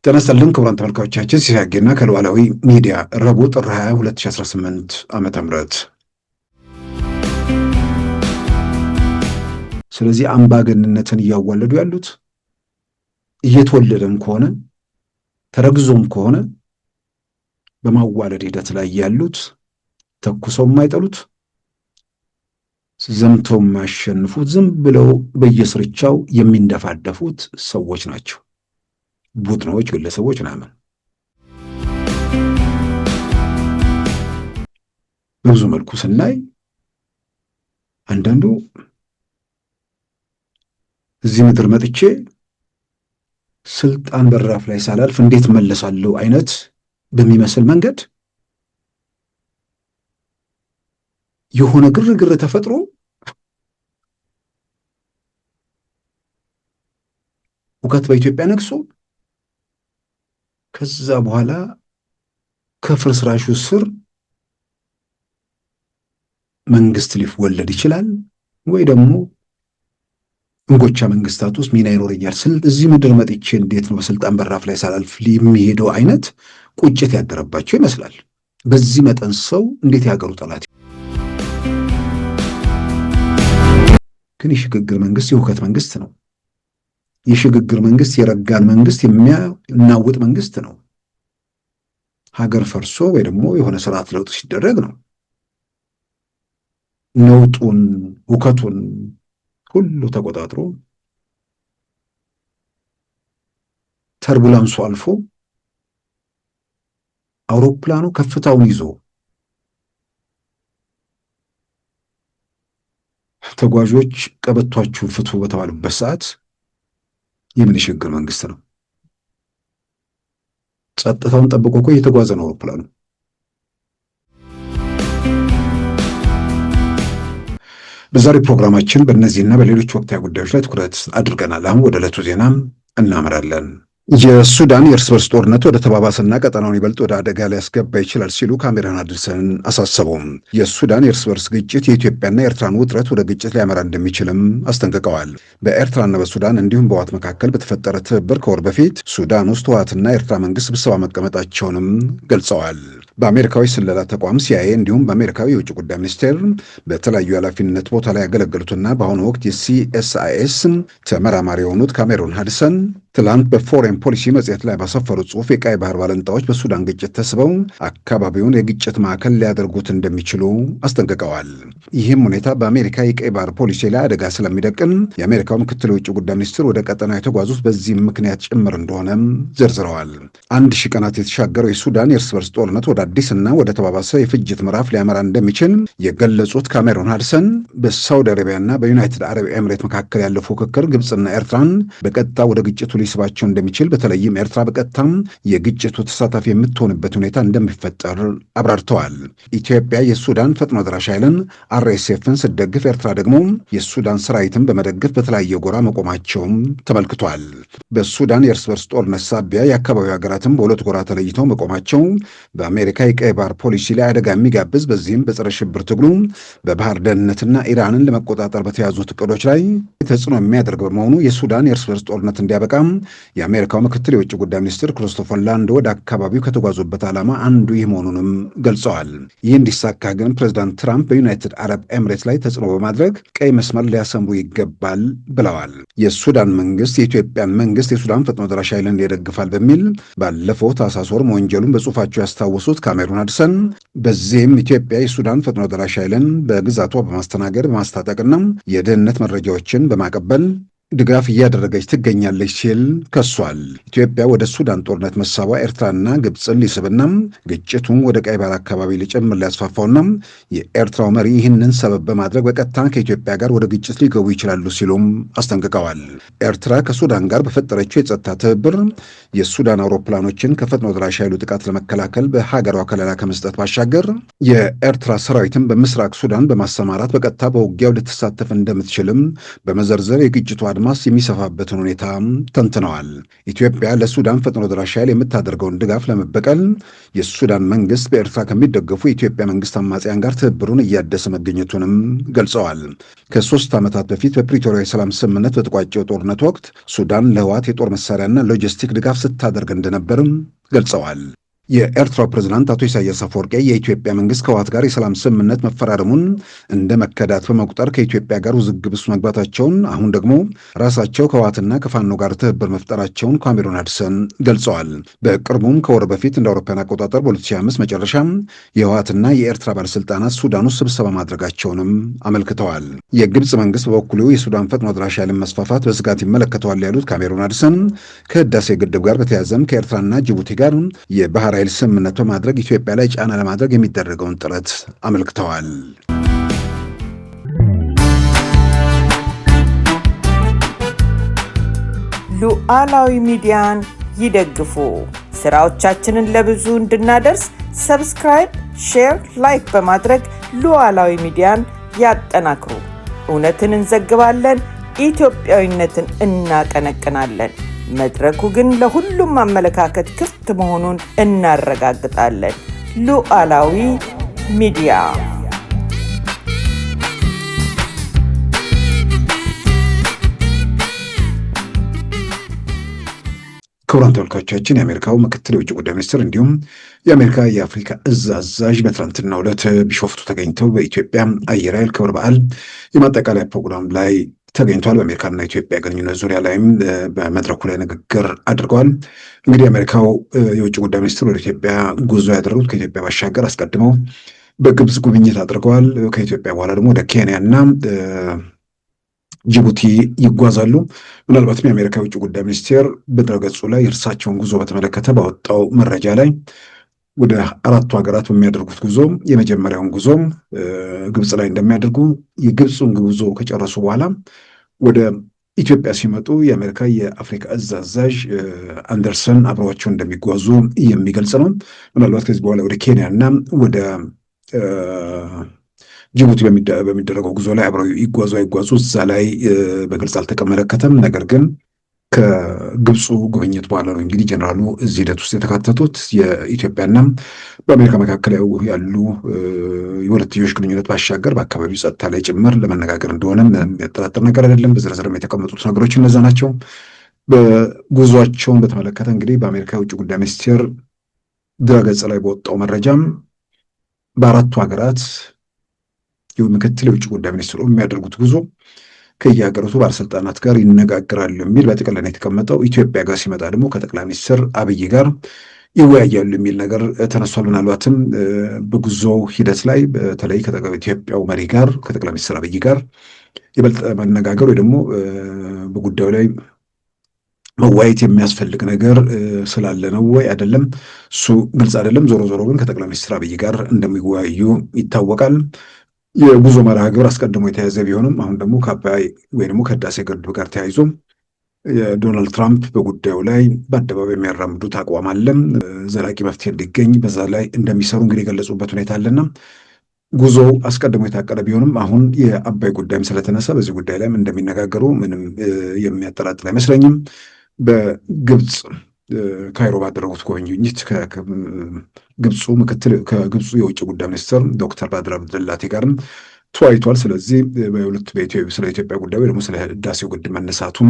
ጤና ይስጥልን ክቡራን ተመልካቾቻችን፣ ሲሳይ አጌና ከሉዓላዊ ሚዲያ ረቡዕ ጥር 20 2018 ዓመተ ምህረት። ስለዚህ አምባገነንነትን እያዋለዱ ያሉት እየተወለደም ከሆነ ተረግዞም ከሆነ በማዋለድ ሂደት ላይ ያሉት ተኩሰው የማይጠሉት ዘምተው የማያሸንፉት ዝም ብለው በየስርቻው የሚንደፋደፉት ሰዎች ናቸው። ቡድኖች፣ ግለሰቦች ናምን በብዙ መልኩ ስናይ አንዳንዱ እዚህ ምድር መጥቼ ስልጣን በራፍ ላይ ሳላልፍ እንዴት መለሳለሁ አይነት በሚመስል መንገድ የሆነ ግርግር ተፈጥሮ ሁከት በኢትዮጵያ ነግሶ ከዛ በኋላ ከፍርስራሹ ስር መንግስት ሊወለድ ይችላል ወይ ደግሞ እንጎቻ መንግስታት ውስጥ ሚና ይኖረኛል ስል እዚህ ምድር መጥቼ እንዴት ነው በስልጣን በራፍ ላይ ሳላልፍ የሚሄደው አይነት ቁጭት ያደረባቸው ይመስላል። በዚህ መጠን ሰው እንዴት ያገሩ ጠላት ግን የሽግግር መንግስት የሁከት መንግስት ነው። የሽግግር መንግስት የረጋን መንግስት የሚያናውጥ መንግስት ነው። ሀገር ፈርሶ ወይ ደግሞ የሆነ ስርዓት ለውጥ ሲደረግ ነው ነውጡን ሁከቱን ሁሉ ተቆጣጥሮ ተርቡላንሱ አልፎ አውሮፕላኑ ከፍታውን ይዞ ተጓዦች ቀበቷችሁን ፍቱ በተባሉበት ሰዓት የምን የሽግግር መንግስት ነው? ጸጥታውን ጠብቆ እኮ እየተጓዘ ነው አውሮፕላኑ። በዛሬ ፕሮግራማችን በእነዚህና በሌሎች ወቅታዊ ጉዳዮች ላይ ትኩረት አድርገናል። አሁን ወደ ዕለቱ ዜናም እናመራለን። የሱዳን የእርስ በርስ ጦርነት ወደ ተባባሰና ቀጠናውን ይበልጥ ወደ አደጋ ሊያስገባ ይችላል ሲሉ ካሜራን አድርሰን አሳሰቡም። የሱዳን የእርስ በርስ ግጭት የኢትዮጵያና የኤርትራን ውጥረት ወደ ግጭት ሊያመራ እንደሚችልም አስጠንቅቀዋል። በኤርትራና በሱዳን እንዲሁም በህወሓት መካከል በተፈጠረ ትብብር ከወር በፊት ሱዳን ውስጥ ህወሓትና የኤርትራ መንግስት ስብሰባ መቀመጣቸውንም ገልጸዋል። በአሜሪካዊ ስለላ ተቋም ሲአይኤ እንዲሁም በአሜሪካዊ የውጭ ጉዳይ ሚኒስቴር በተለያዩ ኃላፊነት ቦታ ላይ ያገለገሉትና በአሁኑ ወቅት የሲኤስአይኤስ ተመራማሪ የሆኑት ካሜሮን ሃድሰን ትላንት በፎሬን ፖሊሲ መጽሔት ላይ ባሰፈሩት ጽሑፍ የቀይ ባህር ባለንጣዎች በሱዳን ግጭት ተስበው አካባቢውን የግጭት ማዕከል ሊያደርጉት እንደሚችሉ አስጠንቅቀዋል። ይህም ሁኔታ በአሜሪካ የቀይ ባህር ፖሊሲ ላይ አደጋ ስለሚደቅን የአሜሪካው ምክትል የውጭ ጉዳይ ሚኒስትር ወደ ቀጠናው የተጓዙት በዚህም ምክንያት ጭምር እንደሆነም ዘርዝረዋል። 1000 ቀናት የተሻገረው የሱዳን የእርስ በርስ ጦርነት ወደ አዲስና ወደ ተባባሰ የፍጅት ምዕራፍ ሊያመራ እንደሚችል የገለጹት ካሜሮን ሃድሰን በሳውዲ አረቢያና በዩናይትድ አረብ ኤምሬት መካከል ያለው ፉክክር ግብፅና ኤርትራን በቀጥታ ወደ ግጭቱ ሊስባቸው እንደሚችል፣ በተለይም ኤርትራ በቀጥታም የግጭቱ ተሳታፊ የምትሆንበት ሁኔታ እንደሚፈጠር አብራርተዋል። ኢትዮጵያ የሱዳን ፈጥኖ ደራሽ ኃይልን አርኤስኤፍን ስትደግፍ፣ ኤርትራ ደግሞ የሱዳን ሰራዊትን በመደገፍ በተለያየ ጎራ መቆማቸውም ተመልክቷል። በሱዳን የእርስ በርስ ጦርነት ሳቢያ የአካባቢው ሀገራትም በሁለት ጎራ ተለይተው መቆማቸው በአሜሪካ የቀይ ባህር ፖሊሲ ላይ አደጋ የሚጋብዝ በዚህም በጸረ ሽብር ትግሉ በባህር ደህንነትና ኢራንን ለመቆጣጠር በተያዙት እቅዶች ላይ ተጽዕኖ የሚያደርግ በመሆኑ የሱዳን የእርስ በርስ ጦርነት እንዲያበቃ የአሜሪካው ምክትል የውጭ ጉዳይ ሚኒስትር ክሪስቶፈር ላንዶ ወደ አካባቢው ከተጓዙበት ዓላማ አንዱ ይህ መሆኑንም ገልጸዋል። ይህ እንዲሳካ ግን ፕሬዚዳንት ትራምፕ በዩናይትድ አረብ ኤምሬት ላይ ተጽዕኖ በማድረግ ቀይ መስመር ሊያሰምሩ ይገባል ብለዋል። የሱዳን መንግስት የኢትዮጵያን መንግስት የሱዳን ፈጥኖ ደራሽ ኃይልን ይደግፋል በሚል ባለፈው ታህሳስ ወር መወንጀሉን በጽሁፋቸው ያስታወሱት ካሜሩን ሃድሰን በዚህም ኢትዮጵያ የሱዳን ፈጥኖ ደራሽ ኃይልን በግዛቷ በማስተናገድ በማስታጠቅና የደህንነት መረጃዎችን በማቀበል ድጋፍ እያደረገች ትገኛለች ሲል ከሷል። ኢትዮጵያ ወደ ሱዳን ጦርነት መሳቧ ኤርትራና ግብፅን ሊስብና ግጭቱን ወደ ቀይ ባህር አካባቢ ሊጨምር ሊያስፋፋውና የኤርትራው መሪ ይህንን ሰበብ በማድረግ በቀጥታ ከኢትዮጵያ ጋር ወደ ግጭት ሊገቡ ይችላሉ ሲሉም አስጠንቅቀዋል። ኤርትራ ከሱዳን ጋር በፈጠረችው የጸጥታ ትብብር የሱዳን አውሮፕላኖችን ከፈጥኖ ደራሽ ኃይሉ ጥቃት ለመከላከል በሀገሯ ከለላ ከመስጠት ባሻገር የኤርትራ ሰራዊትን በምስራቅ ሱዳን በማሰማራት በቀጥታ በውጊያው ልትሳተፍ እንደምትችልም በመዘርዘር የግጭቱ አድማስ የሚሰፋበትን ሁኔታ ተንትነዋል። ኢትዮጵያ ለሱዳን ፈጥኖ ደራሽ ኃይል የምታደርገውን ድጋፍ ለመበቀል የሱዳን መንግስት በኤርትራ ከሚደገፉ የኢትዮጵያ መንግስት አማጽያን ጋር ትብብሩን እያደሰ መገኘቱንም ገልጸዋል። ከ3 ዓመታት በፊት በፕሪቶሪያ የሰላም ስምምነት በተቋጨው ጦርነት ወቅት ሱዳን ለህወሓት የጦር መሳሪያና ሎጂስቲክ ድጋፍ ስታደርግ እንደነበርም ገልጸዋል። የኤርትራው ፕሬዝዳንት አቶ ኢሳያስ አፈወርቄ የኢትዮጵያ መንግስት ከህወሓት ጋር የሰላም ስምምነት መፈራረሙን እንደ መከዳት በመቁጠር ከኢትዮጵያ ጋር ውዝግብ ውስጥ መግባታቸውን፣ አሁን ደግሞ ራሳቸው ከህወሓትና ከፋኖ ጋር ትብብር መፍጠራቸውን ካሜሩን አድሰን ገልጸዋል። በቅርቡም ከወር በፊት እንደ አውሮፓውያን አቆጣጠር በ2005 መጨረሻ የህወሓትና የኤርትራ ባለስልጣናት ሱዳን ውስጥ ስብሰባ ማድረጋቸውንም አመልክተዋል። የግብፅ መንግስት በበኩሉ የሱዳን ፈጥኖ ደራሽ ኃይልን መስፋፋት በስጋት ይመለከተዋል ያሉት ካሜሩን አድሰን ከህዳሴ ግድብ ጋር በተያያዘም ከኤርትራና ጅቡቲ ጋር የባህር ኃይል ስምምነት በማድረግ ኢትዮጵያ ላይ ጫና ለማድረግ የሚደረገውን ጥረት አመልክተዋል። ሉዓላዊ ሚዲያን ይደግፉ። ስራዎቻችንን ለብዙ እንድናደርስ ሰብስክራይብ፣ ሼር፣ ላይክ በማድረግ ሉዓላዊ ሚዲያን ያጠናክሩ። እውነትን እንዘግባለን፣ ኢትዮጵያዊነትን እናቀነቅናለን። መድረኩ ግን ለሁሉም አመለካከት ክፍት መሆኑን እናረጋግጣለን። ሉዓላዊ ሚዲያ። ክቡራን ተመልካቾቻችን የአሜሪካው ምክትል የውጭ ጉዳይ ሚኒስትር እንዲሁም የአሜሪካ የአፍሪካ እዝ አዛዥ በትናንትናው ዕለት ቢሾፍቱ ተገኝተው በኢትዮጵያ አየር ኃይል ክብረ በዓል የማጠቃለያ ፕሮግራም ላይ ተገኝቷል። በአሜሪካና ኢትዮጵያ ግንኙነት ዙሪያ ላይም በመድረኩ ላይ ንግግር አድርገዋል። እንግዲህ የአሜሪካው የውጭ ጉዳይ ሚኒስትር ወደ ኢትዮጵያ ጉዞ ያደረጉት ከኢትዮጵያ ባሻገር አስቀድመው በግብፅ ጉብኝት አድርገዋል። ከኢትዮጵያ በኋላ ደግሞ ወደ ኬንያ እና ጅቡቲ ይጓዛሉ። ምናልባትም የአሜሪካ የውጭ ጉዳይ ሚኒስቴር በድረገጹ ላይ የእርሳቸውን ጉዞ በተመለከተ ባወጣው መረጃ ላይ ወደ 4 ሀገራት በሚያደርጉት ጉዞ የመጀመሪያውን ጉዞ ግብፅ ላይ እንደሚያደርጉ፣ የግብፁን ጉዞ ከጨረሱ በኋላ ወደ ኢትዮጵያ ሲመጡ የአሜሪካ የአፍሪካ እዝ አዛዥ አንደርሰን አብረዋቸው እንደሚጓዙ የሚገልጽ ነው። ምናልባት ከዚህ በኋላ ወደ ኬንያ እና ወደ ጅቡቲ በሚደረገው ጉዞ ላይ አብረው ይጓዙ አይጓዙ እዛ ላይ በግልጽ አልተመለከተም። ነገር ግን ከግብፁ ጉብኝት በኋላ ነው እንግዲህ ጀነራሉ እዚህ ሂደት ውስጥ የተካተቱት። የኢትዮጵያና በአሜሪካ መካከል ያሉ የሁለትዮሽ ግንኙነት ባሻገር በአካባቢው ጸጥታ ላይ ጭምር ለመነጋገር እንደሆነ የሚያጠራጥር ነገር አይደለም። በዝርዝርም የተቀመጡት ነገሮች እነዛ ናቸው። በጉዟቸውን በተመለከተ እንግዲህ በአሜሪካ የውጭ ጉዳይ ሚኒስቴር ድረገጽ ላይ በወጣው መረጃም በ4ቱ ሀገራት ምክትል የውጭ ጉዳይ ሚኒስትሩ የሚያደርጉት ጉዞ ከየሀገራቱ ባለስልጣናት ጋር ይነጋገራሉ የሚል በጥቅል ነው የተቀመጠው። ኢትዮጵያ ጋር ሲመጣ ደግሞ ከጠቅላይ ሚኒስትር አብይ ጋር ይወያያሉ የሚል ነገር ተነሷል። ምናልባትም በጉዞው ሂደት ላይ በተለይ ከኢትዮጵያው መሪ ጋር ከጠቅላይ ሚኒስትር አብይ ጋር ይበልጥ መነጋገር ወይ ደግሞ በጉዳዩ ላይ መዋየት የሚያስፈልግ ነገር ስላለ ነው ወይ አይደለም፣ እሱ ግልጽ አይደለም። ዞሮ ዞሮ ግን ከጠቅላይ ሚኒስትር አብይ ጋር እንደሚወያዩ ይታወቃል። የጉዞ መርሃ ግብር አስቀድሞ የተያዘ ቢሆንም አሁን ደግሞ ከአባይ ወይ ደግሞ ከህዳሴ ግድብ ጋር ተያይዞ የዶናልድ ትራምፕ በጉዳዩ ላይ በአደባባይ የሚያራምዱት አቋም አለም ዘላቂ መፍትሄ እንዲገኝ በዛ ላይ እንደሚሰሩ እንግዲህ የገለጹበት ሁኔታ አለና ጉዞው አስቀድሞ የታቀደ ቢሆንም አሁን የአባይ ጉዳይም ስለተነሳ በዚህ ጉዳይ ላይም እንደሚነጋገሩ ምንም የሚያጠራጥር አይመስለኝም። በግብፅ ካይሮ ባደረጉት ጉብኝት ከግብፁ የውጭ ጉዳይ ሚኒስትር ዶክተር ባድር አብደላቴ ጋርም ተወያይቷል። ስለዚህ ስለ ኢትዮጵያ ጉዳይ ወይ ደግሞ ስለ ህዳሴው ግድብ መነሳቱም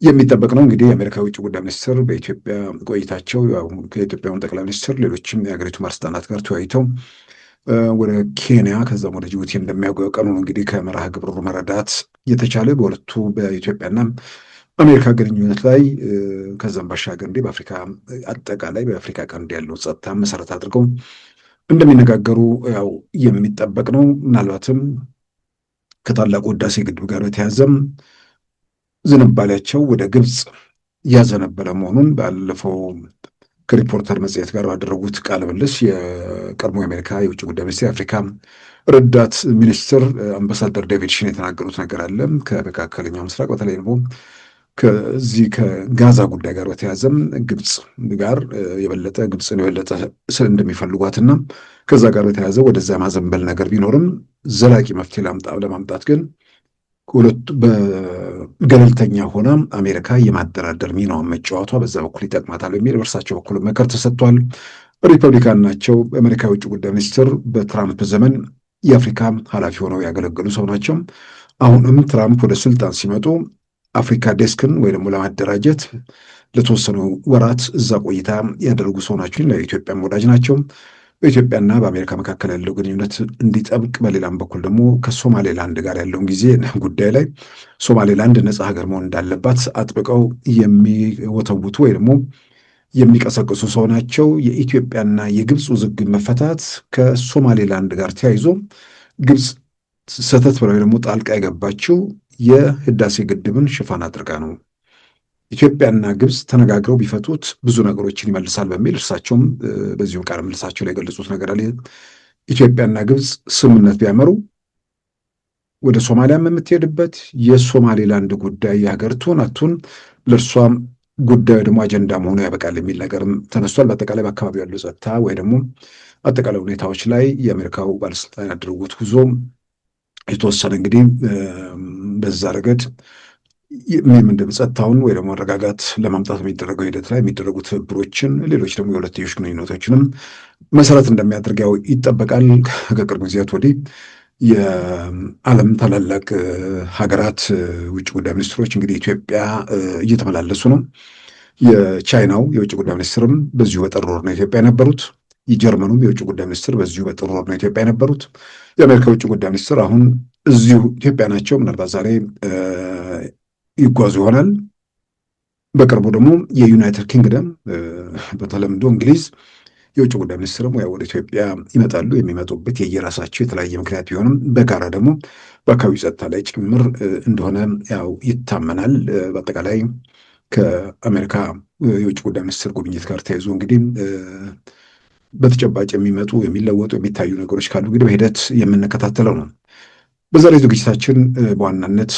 የሚጠበቅ ነው። እንግዲህ የአሜሪካ የውጭ ጉዳይ ሚኒስትር በኢትዮጵያ ቆይታቸው ከኢትዮጵያውን ጠቅላይ ሚኒስትር ሌሎችም የሀገሪቱ ባለስልጣናት ጋር ተወያይተው ወደ ኬንያ ከዛም ወደ ጅቡቲ እንደሚያቀኑ እንግዲህ ከመርሃ ግብሩ መረዳት የተቻለ በሁለቱ በኢትዮጵያና አሜሪካ ግንኙነት ላይ ከዛም ባሻገር እንዲህ በአፍሪካ አጠቃላይ በአፍሪካ ቀንድ ያለው ጸጥታ መሰረት አድርገው እንደሚነጋገሩ ያው የሚጠበቅ ነው። ምናልባትም ከታላቁ ህዳሴ ግድብ ጋር በተያያዘም ዝንባሌያቸው ወደ ግብፅ ያዘነበለ መሆኑን ባለፈው ከሪፖርተር መጽሔት ጋር ባደረጉት ቃለ ምልልስ የቀድሞ የአሜሪካ የውጭ ጉዳይ ሚኒስትር የአፍሪካ ረዳት ሚኒስትር አምባሳደር ዴቪድ ሽን የተናገሩት ነገር አለ። ከመካከለኛው ምስራቅ በተለይ ደግሞ ከዚህ ከጋዛ ጉዳይ ጋር በተያዘም ግብፅ ጋር የበለጠ ግብፅን የበለጠ እንደሚፈልጓትና ከዛ ጋር በተያዘ ወደዛ ማዘንበል ነገር ቢኖርም ዘላቂ መፍትሄ ለማምጣት ግን ሁለቱ በገለልተኛ ሆና አሜሪካ የማደራደር ሚናውን መጫወቷ በዛ በኩል ይጠቅማታል የሚል በእርሳቸው በኩል ምክር ተሰጥቷል። ሪፐብሊካን ናቸው። በአሜሪካ የውጭ ጉዳይ ሚኒስትር በትራምፕ ዘመን የአፍሪካ ኃላፊ ሆነው ያገለገሉ ሰው ናቸው። አሁንም ትራምፕ ወደ ስልጣን ሲመጡ አፍሪካ ዴስክን ወይ ደግሞ ለማደራጀት ለተወሰኑ ወራት እዛ ቆይታ ያደረጉ ሰው ናቸው። ለኢትዮጵያም ወዳጅ ናቸው። በኢትዮጵያና በአሜሪካ መካከል ያለው ግንኙነት እንዲጠብቅ፣ በሌላም በኩል ደግሞ ከሶማሌላንድ ጋር ያለውን ጊዜ ጉዳይ ላይ ሶማሌላንድ ነፃ ሀገር መሆን እንዳለባት አጥብቀው የሚወተውቱ ወይ ደግሞ የሚቀሰቅሱ ሰው ናቸው። የኢትዮጵያና የግብፅ ውዝግብ መፈታት ከሶማሌላንድ ጋር ተያይዞ ግብፅ ሰተት ብለው ደግሞ ጣልቃ የገባችው የህዳሴ ግድብን ሽፋን አድርጋ ነው። ኢትዮጵያና ግብፅ ተነጋግረው ቢፈቱት ብዙ ነገሮችን ይመልሳል በሚል እርሳቸውም በዚሁ ቃለ ምልልሳቸው ላይ የገለጹት ነገር አለ። ኢትዮጵያና ግብፅ ስምምነት ቢያመሩ ወደ ሶማሊያም የምትሄድበት የሶማሌላንድ ጉዳይ የሀገርቱን አቱን ለእርሷም ጉዳዩ ደግሞ አጀንዳ መሆኑ ያበቃል የሚል ነገርም ተነስቷል። በአጠቃላይ በአካባቢው ያለው ጸጥታ ወይ ደግሞ አጠቃላይ ሁኔታዎች ላይ የአሜሪካው ባለስልጣን ያደረጉት ጉዞ የተወሰነ እንግዲህ በዛ ረገድ ምንድን ጸጥታውን ወይ ደግሞ መረጋጋት ለማምጣት የሚደረገው ሂደት ላይ የሚደረጉ ትብብሮችን፣ ሌሎች ደግሞ የሁለትዮሽ ግንኙነቶችንም መሰረት እንደሚያደርግ ያው ይጠበቃል። ከቅርብ ጊዜያት ወዲህ የዓለም ታላላቅ ሀገራት ውጭ ጉዳይ ሚኒስትሮች እንግዲህ ኢትዮጵያ እየተመላለሱ ነው። የቻይናው የውጭ ጉዳይ ሚኒስትርም በዚሁ በጥር ወር ነው ኢትዮጵያ የነበሩት። የጀርመኑም የውጭ ጉዳይ ሚኒስትር በዚሁ በጥር ወር ነው ኢትዮጵያ የነበሩት። የአሜሪካ የውጭ ጉዳይ ሚኒስትር አሁን እዚሁ ኢትዮጵያ ናቸው። ምናልባት ዛሬ ይጓዙ ይሆናል። በቅርቡ ደግሞ የዩናይትድ ኪንግደም በተለምዶ እንግሊዝ የውጭ ጉዳይ ሚኒስትርም ወደ ኢትዮጵያ ይመጣሉ። የሚመጡበት የየራሳቸው የተለያየ ምክንያት ቢሆንም በጋራ ደግሞ በአካባቢው ጸጥታ ላይ ጭምር እንደሆነ ያው ይታመናል። በአጠቃላይ ከአሜሪካ የውጭ ጉዳይ ሚኒስትር ጉብኝት ጋር ተያይዞ እንግዲህ በተጨባጭ የሚመጡ የሚለወጡ የሚታዩ ነገሮች ካሉ እንግዲህ በሂደት የምንከታተለው ነው። በዛሬ ዝግጅታችን በዋናነት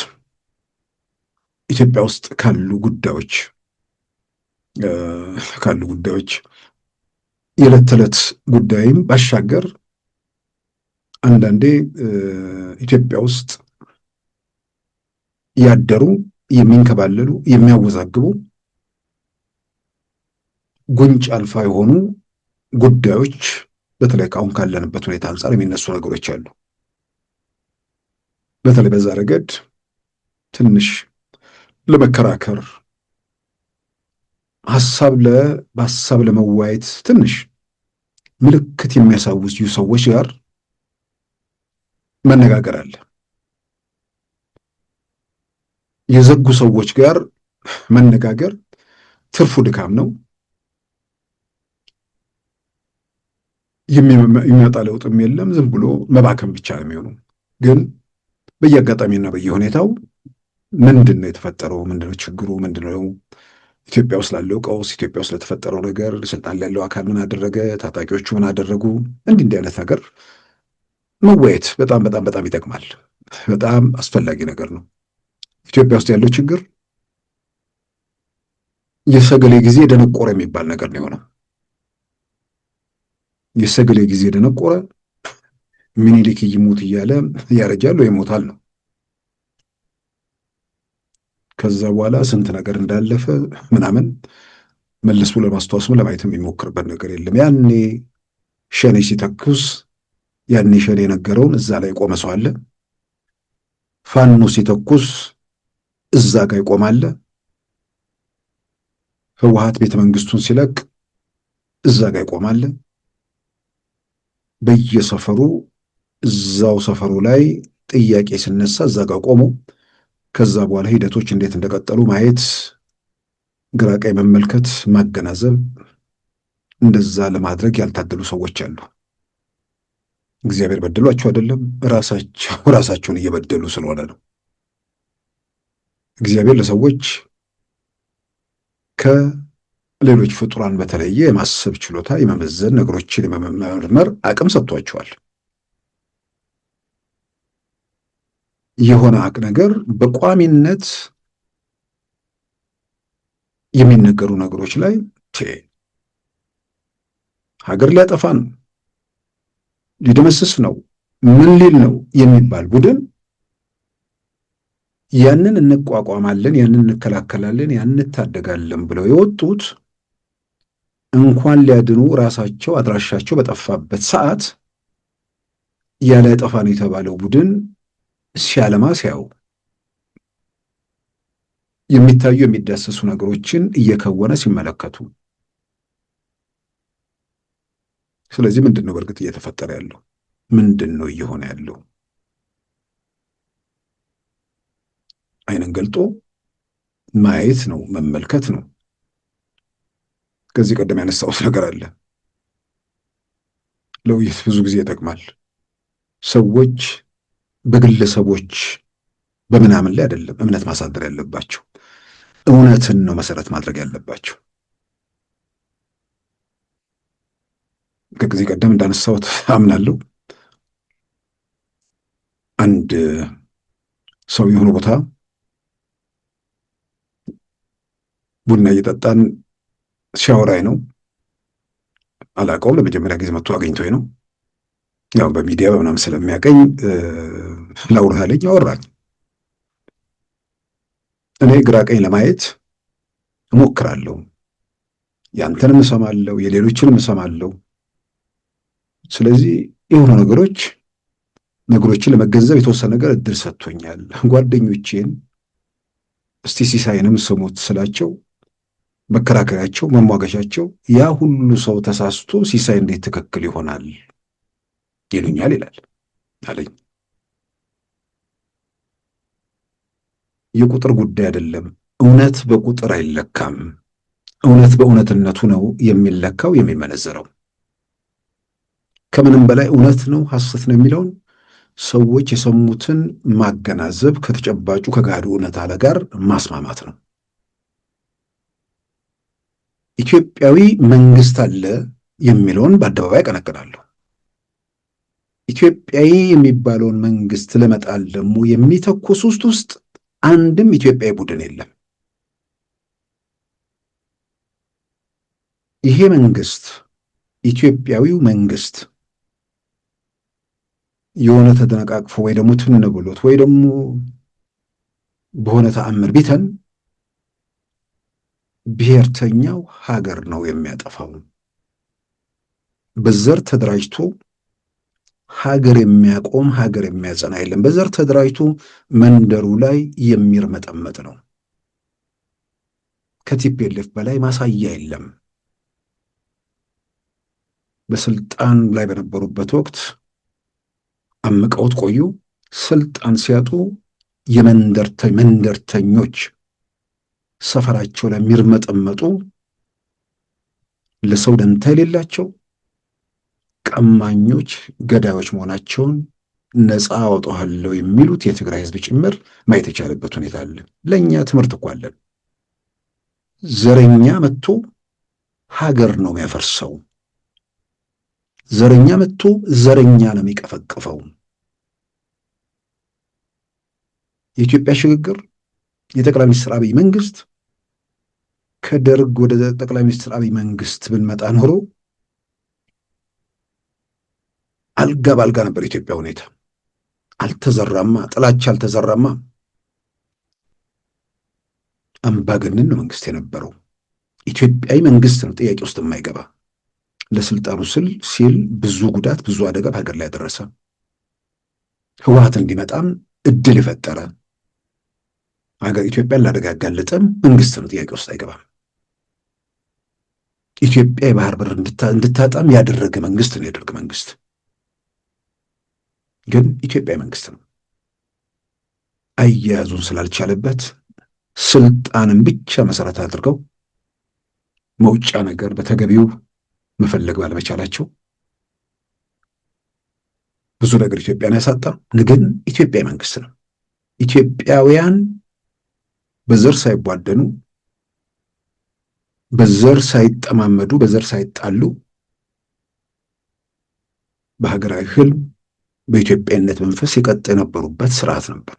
ኢትዮጵያ ውስጥ ካሉ ጉዳዮች የዕለት ተዕለት ጉዳይም ባሻገር አንዳንዴ ኢትዮጵያ ውስጥ ያደሩ የሚንከባለሉ የሚያወዛግቡ ጉንጭ አልፋ የሆኑ ጉዳዮች በተለይ አሁን ካለንበት ሁኔታ አንጻር የሚነሱ ነገሮች አሉ። በተለይ በዛ ረገድ ትንሽ ለመከራከር በሀሳብ ለመዋየት ትንሽ ምልክት የሚያሳውዩ ሰዎች ጋር መነጋገር አለ። የዘጉ ሰዎች ጋር መነጋገር ትርፉ ድካም ነው። የሚመጣ ለውጥም የለም። ዝም ብሎ መባከም ብቻ ነው የሚሆነው። ግን በየአጋጣሚና በየሁኔታው ምንድን ነው የተፈጠረው? ምንድነው ችግሩ? ምንድነው ኢትዮጵያ ውስጥ ላለው ቀውስ፣ ኢትዮጵያ ውስጥ ለተፈጠረው ነገር ስልጣን ላይ ያለው አካል ምን አደረገ? ታጣቂዎቹ ምን አደረጉ? እንዲህ አይነት ነገር መወያየት በጣም በጣም በጣም ይጠቅማል። በጣም አስፈላጊ ነገር ነው። ኢትዮጵያ ውስጥ ያለው ችግር የሰገሌ ጊዜ ደነቆረ የሚባል ነገር ነው የሆነው። የሰገሌ ጊዜ ደነቆረ፣ ምኒልክ ይሙት እያለ ያረጃል ወይ ይሞታል ነው። ከዛ በኋላ ስንት ነገር እንዳለፈ ምናምን መለስ ብሎ ለማስታወስም ለማየትም የሚሞክርበት ነገር የለም። ያኔ ሸኔ ሲተኩስ ያኔ ሸኔ የነገረውን እዛ ላይ ቆመ ሰው አለ። ፋኖ ሲተኩስ እዛ ጋር ይቆማል። ህወሓት ቤተ መንግስቱን ሲለቅ እዛ ጋር ይቆማል። በየሰፈሩ እዛው ሰፈሩ ላይ ጥያቄ ሲነሳ እዛ ጋር ቆሞ ከዛ በኋላ ሂደቶች እንዴት እንደቀጠሉ ማየት፣ ግራ ቀኝ መመልከት፣ ማገናዘብ፣ እንደዛ ለማድረግ ያልታደሉ ሰዎች አሉ። እግዚአብሔር በድሏቸው አይደለም፣ ራሳቸውን እየበደሉ ስለሆነ ነው። እግዚአብሔር ለሰዎች ከሌሎች ፍጡራን በተለየ የማሰብ ችሎታ፣ የመመዘን ነገሮችን የመመርመር አቅም ሰጥቷቸዋል። የሆነ ነገር በቋሚነት የሚነገሩ ነገሮች ላይ ሀገር ሊያጠፋ ነው፣ ሊደመስስ ነው፣ ምን ሊል ነው የሚባል ቡድን ያንን እንቋቋማለን፣ ያንን እንከላከላለን፣ ያንን እንታደጋለን ብለው የወጡት እንኳን ሊያድኑ ራሳቸው አድራሻቸው በጠፋበት ሰዓት ያለ ያጠፋ ነው የተባለው ቡድን ሲያለማ ሲያዩ የሚታዩ የሚዳሰሱ ነገሮችን እየከወነ ሲመለከቱ፣ ስለዚህ ምንድን ነው በእርግጥ እየተፈጠረ ያለው? ምንድን ነው እየሆነ ያለው? አይንን ገልጦ ማየት ነው፣ መመልከት ነው። ከዚህ ቀደም ያነሳሁት ነገር አለ። ለውይይት ብዙ ጊዜ ይጠቅማል። ሰዎች በግለሰቦች በምናምን ላይ አይደለም እምነት ማሳደር ያለባቸው፣ እውነትን ነው መሰረት ማድረግ ያለባቸው። ከጊዜ ቀደም እንዳነሳሁት አምናለሁ። አንድ ሰው የሆነ ቦታ ቡና እየጠጣን ሲያወራኝ ነው። አላውቀውም። ለመጀመሪያ ጊዜ መጥቶ አገኝቶኝ ነው። ያው በሚዲያ በምናምን ስለሚያገኝ ላውራህ አለኝ። አወራኝ። እኔ ግራ ቀኝ ለማየት እሞክራለሁ። ያንተንም እሰማለሁ፣ የሌሎችንም እሰማለሁ። ስለዚህ የሆኑ ነገሮችን ለመገንዘብ የተወሰነ ነገር እድል ሰጥቶኛል። ጓደኞቼን እስቲ ሲሳይንም ስሙት ስላቸው መከራከሪያቸው፣ መሟገሻቸው ያ ሁሉ ሰው ተሳስቶ ሲሳይ እንዴት ትክክል ይሆናል ይሉኛል ይላል አለኝ። የቁጥር ጉዳይ አይደለም። እውነት በቁጥር አይለካም። እውነት በእውነትነቱ ነው የሚለካው የሚመነዘረው። ከምንም በላይ እውነት ነው ሐሰት ነው የሚለውን ሰዎች የሰሙትን ማገናዘብ፣ ከተጨባጩ ከጋዱ እውነታ ጋር ማስማማት ነው። ኢትዮጵያዊ መንግስት አለ የሚለውን በአደባባይ ቀነቅናለሁ። ኢትዮጵያዊ የሚባለውን መንግስት ለመጣል ደግሞ የሚተኩስ ውስጥ አንድም ኢትዮጵያዊ ቡድን የለም። ይሄ መንግስት ኢትዮጵያዊው መንግስት የሆነ ተደነቃቅፎ ወይ ደግሞ ትን ብሎት ወይ ደግሞ በሆነ ተአምር ቢተን ብሔርተኛው ሀገር ነው የሚያጠፋው። በዘር ተደራጅቶ ሀገር የሚያቆም ሀገር የሚያጸና የለም። በዘር ተደራጅቶ መንደሩ ላይ የሚርመጠመጥ ነው። ከቲፒኤልኤፍ በላይ ማሳያ የለም። በስልጣን ላይ በነበሩበት ወቅት አምቀውት ቆዩ። ስልጣን ሲያጡ መንደርተኞች ሰፈራቸው ላይ የሚርመጠመጡ ለሰው ደንታ የሌላቸው ቀማኞች፣ ገዳዮች መሆናቸውን ነፃ አወጣለሁ የሚሉት የትግራይ ህዝብ ጭምር ማየት የቻለበት ሁኔታ አለ። ለእኛ ትምህርት እኮ አለን። ዘረኛ መጥቶ ሀገር ነው የሚያፈርሰው። ዘረኛ መጥቶ ዘረኛ ነው የሚቀፈቅፈው። የኢትዮጵያ ሽግግር የጠቅላይ ሚኒስትር አብይ መንግስት ከደርግ ወደ ጠቅላይ ሚኒስትር አብይ መንግስት ብንመጣ ኖሮ አልጋ ባልጋ ነበር የኢትዮጵያ ሁኔታ። አልተዘራማ፣ ጥላቻ አልተዘራማ። አምባገነን ነው መንግስት የነበረው። ኢትዮጵያዊ መንግስት ነው ጥያቄ ውስጥ የማይገባ። ለስልጣኑ ሲል ብዙ ጉዳት ብዙ አደጋ በሀገር ላይ ያደረሰ፣ ህወሓት እንዲመጣም እድል የፈጠረ ሀገር ኢትዮጵያን ላደጋ ያጋለጠም መንግስት ነው ጥያቄ ውስጥ አይገባም። ኢትዮጵያ የባህር በር እንድታጣም ያደረገ መንግስት ነው የደርግ መንግስት። ግን ኢትዮጵያዊ መንግስት ነው። አያያዙን ስላልቻለበት ስልጣንን ብቻ መሰረት አድርገው መውጫ ነገር በተገቢው መፈለግ ባለመቻላቸው ብዙ ነገር ኢትዮጵያን ያሳጣ። ግን ኢትዮጵያዊ መንግስት ነው። ኢትዮጵያውያን በዘር ሳይቧደኑ፣ በዘር ሳይጠማመዱ፣ በዘር ሳይጣሉ በሀገራዊ ህልም በኢትዮጵያዊነት መንፈስ የቀጥ የነበሩበት ስርዓት ነበር።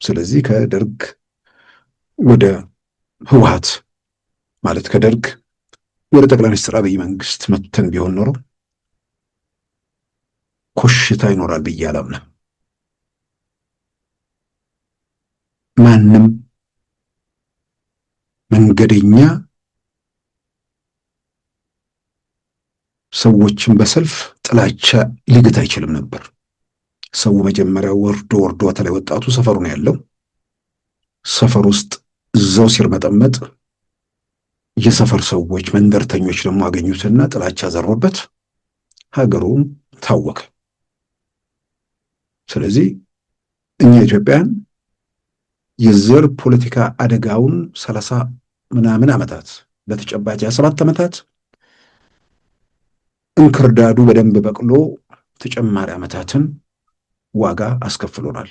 ስለዚህ ከደርግ ወደ ህወሓት ማለት ከደርግ ወደ ጠቅላይ ሚኒስትር አብይ መንግስት መተን ቢሆን ኖሮ ኮሽታ ይኖራል ብዬ አላምንም። ማንም መንገደኛ ሰዎችን በሰልፍ ጥላቻ ሊግት አይችልም ነበር። ሰው መጀመሪያ ወርዶ በተለይ ወጣቱ ሰፈሩ ነው ያለው። ሰፈር ውስጥ እዛው ሲርመጠመጥ የሰፈር ሰዎች መንደርተኞች ደግሞ አገኙትና ጥላቻ ዘሮበት ሀገሩም ታወከ። ስለዚህ እኛ ኢትዮጵያን የዘር ፖለቲካ አደጋውን 30 ምናምን ዓመታት በተጨባጭ 27 ዓመታት እንክርዳዱ በደንብ በቅሎ ተጨማሪ ዓመታትን ዋጋ አስከፍሎናል።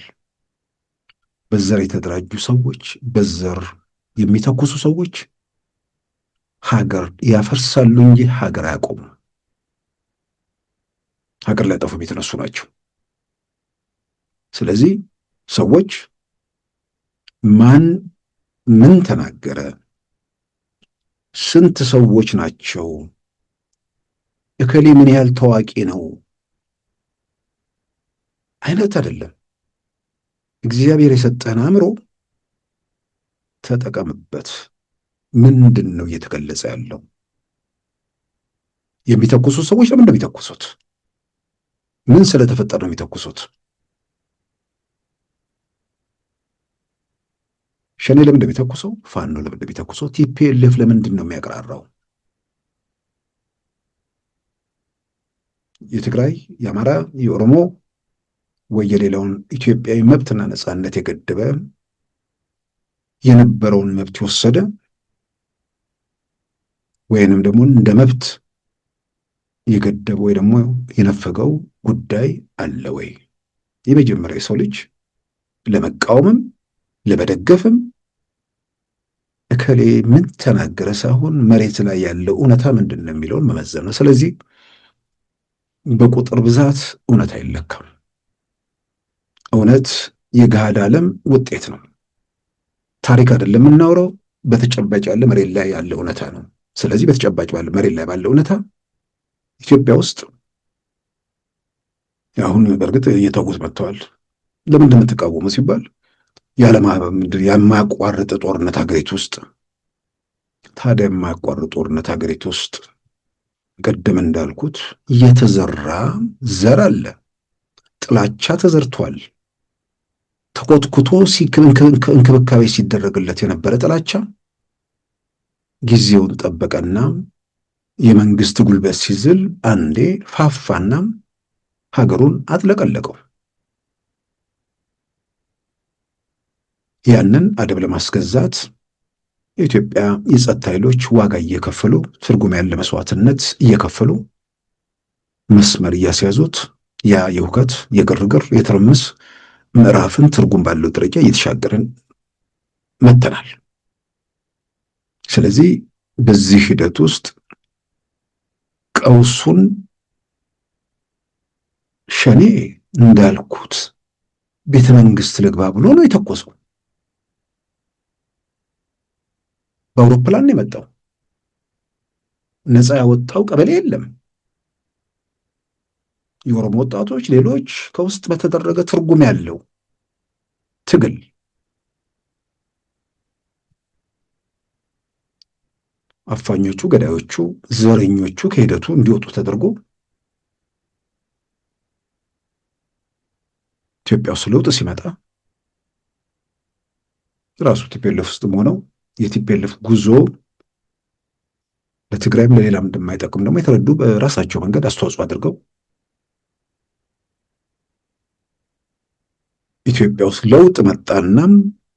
በዘር የተደራጁ ሰዎች፣ በዘር የሚተኩሱ ሰዎች ሀገር ያፈርሳሉ እንጂ ሀገር አያቆሙ። ሀገር ሊያጠፉ የተነሱ ናቸው። ስለዚህ ሰዎች ማን ምን ተናገረ፣ ስንት ሰዎች ናቸው፣ እከሌ ምን ያህል ታዋቂ ነው አይነት አይደለም። እግዚአብሔር የሰጠህን አእምሮ ተጠቀምበት። ምንድን ነው እየተገለጸ ያለው? የሚተኩሱት ሰዎች ለምን ነው የሚተኩሱት? ምን ስለተፈጠረ ነው የሚተኩሱት? ሸኔ ለምን ነው የሚተኩሰው? ፋኖ ለምን ነው የሚተኩሰው? ቲፒኤልኤፍ ለምንድን ነው የሚያቀራራው? የትግራይ፣ የአማራ፣ የኦሮሞ ወይ የሌላውን ኢትዮጵያዊ መብትና ነጻነት የገደበ የነበረውን መብት የወሰደ ወይንም ደግሞ እንደ መብት የገደበ ወይ ደግሞ የነፈገው ጉዳይ አለ ወይ? የመጀመሪያ የሰው ልጅ ለመቃወምም ለመደገፍም እከሌ ምን ተናገረ ሳይሆን መሬት ላይ ያለው እውነታ ምንድን ነው የሚለውን መመዘን ነው። ስለዚህ በቁጥር ብዛት እውነት አይለካም። እውነት የገሃድ ዓለም ውጤት ነው። ታሪክ አይደለም የምናወራው፣ በተጨባጭ ያለ መሬት ላይ ያለ እውነታ ነው። ስለዚህ በተጨባጭ ባለ መሬት ላይ ባለ እውነታ ኢትዮጵያ ውስጥ አሁን በእርግጥ እየተውት መጥተዋል። ለምንድን ነው የምትቃወሙ ሲባል የማያቋርጥ ጦርነት ሀገሪቱ ውስጥ። ታዲያ የማያቋርጥ ጦርነት ሀገሪቱ ውስጥ ቀደም እንዳልኩት የተዘራ ዘር አለ። ጥላቻ ተዘርቷል። ተኮትኩቶ እንክብካቤ ሲደረግለት የነበረ ጥላቻ ጊዜውን ጠበቀና የመንግስት ጉልበት ሲዝል አንዴ ፋፋና ሀገሩን አጥለቀለቀው። ያንን አደብ ለማስገዛት የኢትዮጵያ የጸጥታ ኃይሎች ዋጋ እየከፈሉ ትርጉም ያለ መስዋዕትነት እየከፈሉ መስመር እያስያዙት ያ የሁከት የግርግር የትርምስ ምዕራፍን ትርጉም ባለው ደረጃ እየተሻገርን መጥተናል። ስለዚህ በዚህ ሂደት ውስጥ ቀውሱን ሸኔ እንዳልኩት ቤተ መንግስት ልግባ ብሎ ነው የተኮሰው። በአውሮፕላን የመጣው ነፃ ያወጣው ቀበሌ የለም። የኦሮሞ ወጣቶች ሌሎች ከውስጥ በተደረገ ትርጉም ያለው ትግል አፋኞቹ፣ ገዳዮቹ፣ ዘረኞቹ ከሂደቱ እንዲወጡ ተደርጎ ኢትዮጵያ ውስጥ ለውጥ ሲመጣ ራሱ ቲፒኤልኤፍ ውስጥም ሆነው የቲፒኤልኤፍ ጉዞ ለትግራይም ለሌላም እንደማይጠቅም ደግሞ የተረዱ በራሳቸው መንገድ አስተዋጽኦ አድርገው ኢትዮጵያ ውስጥ ለውጥ መጣና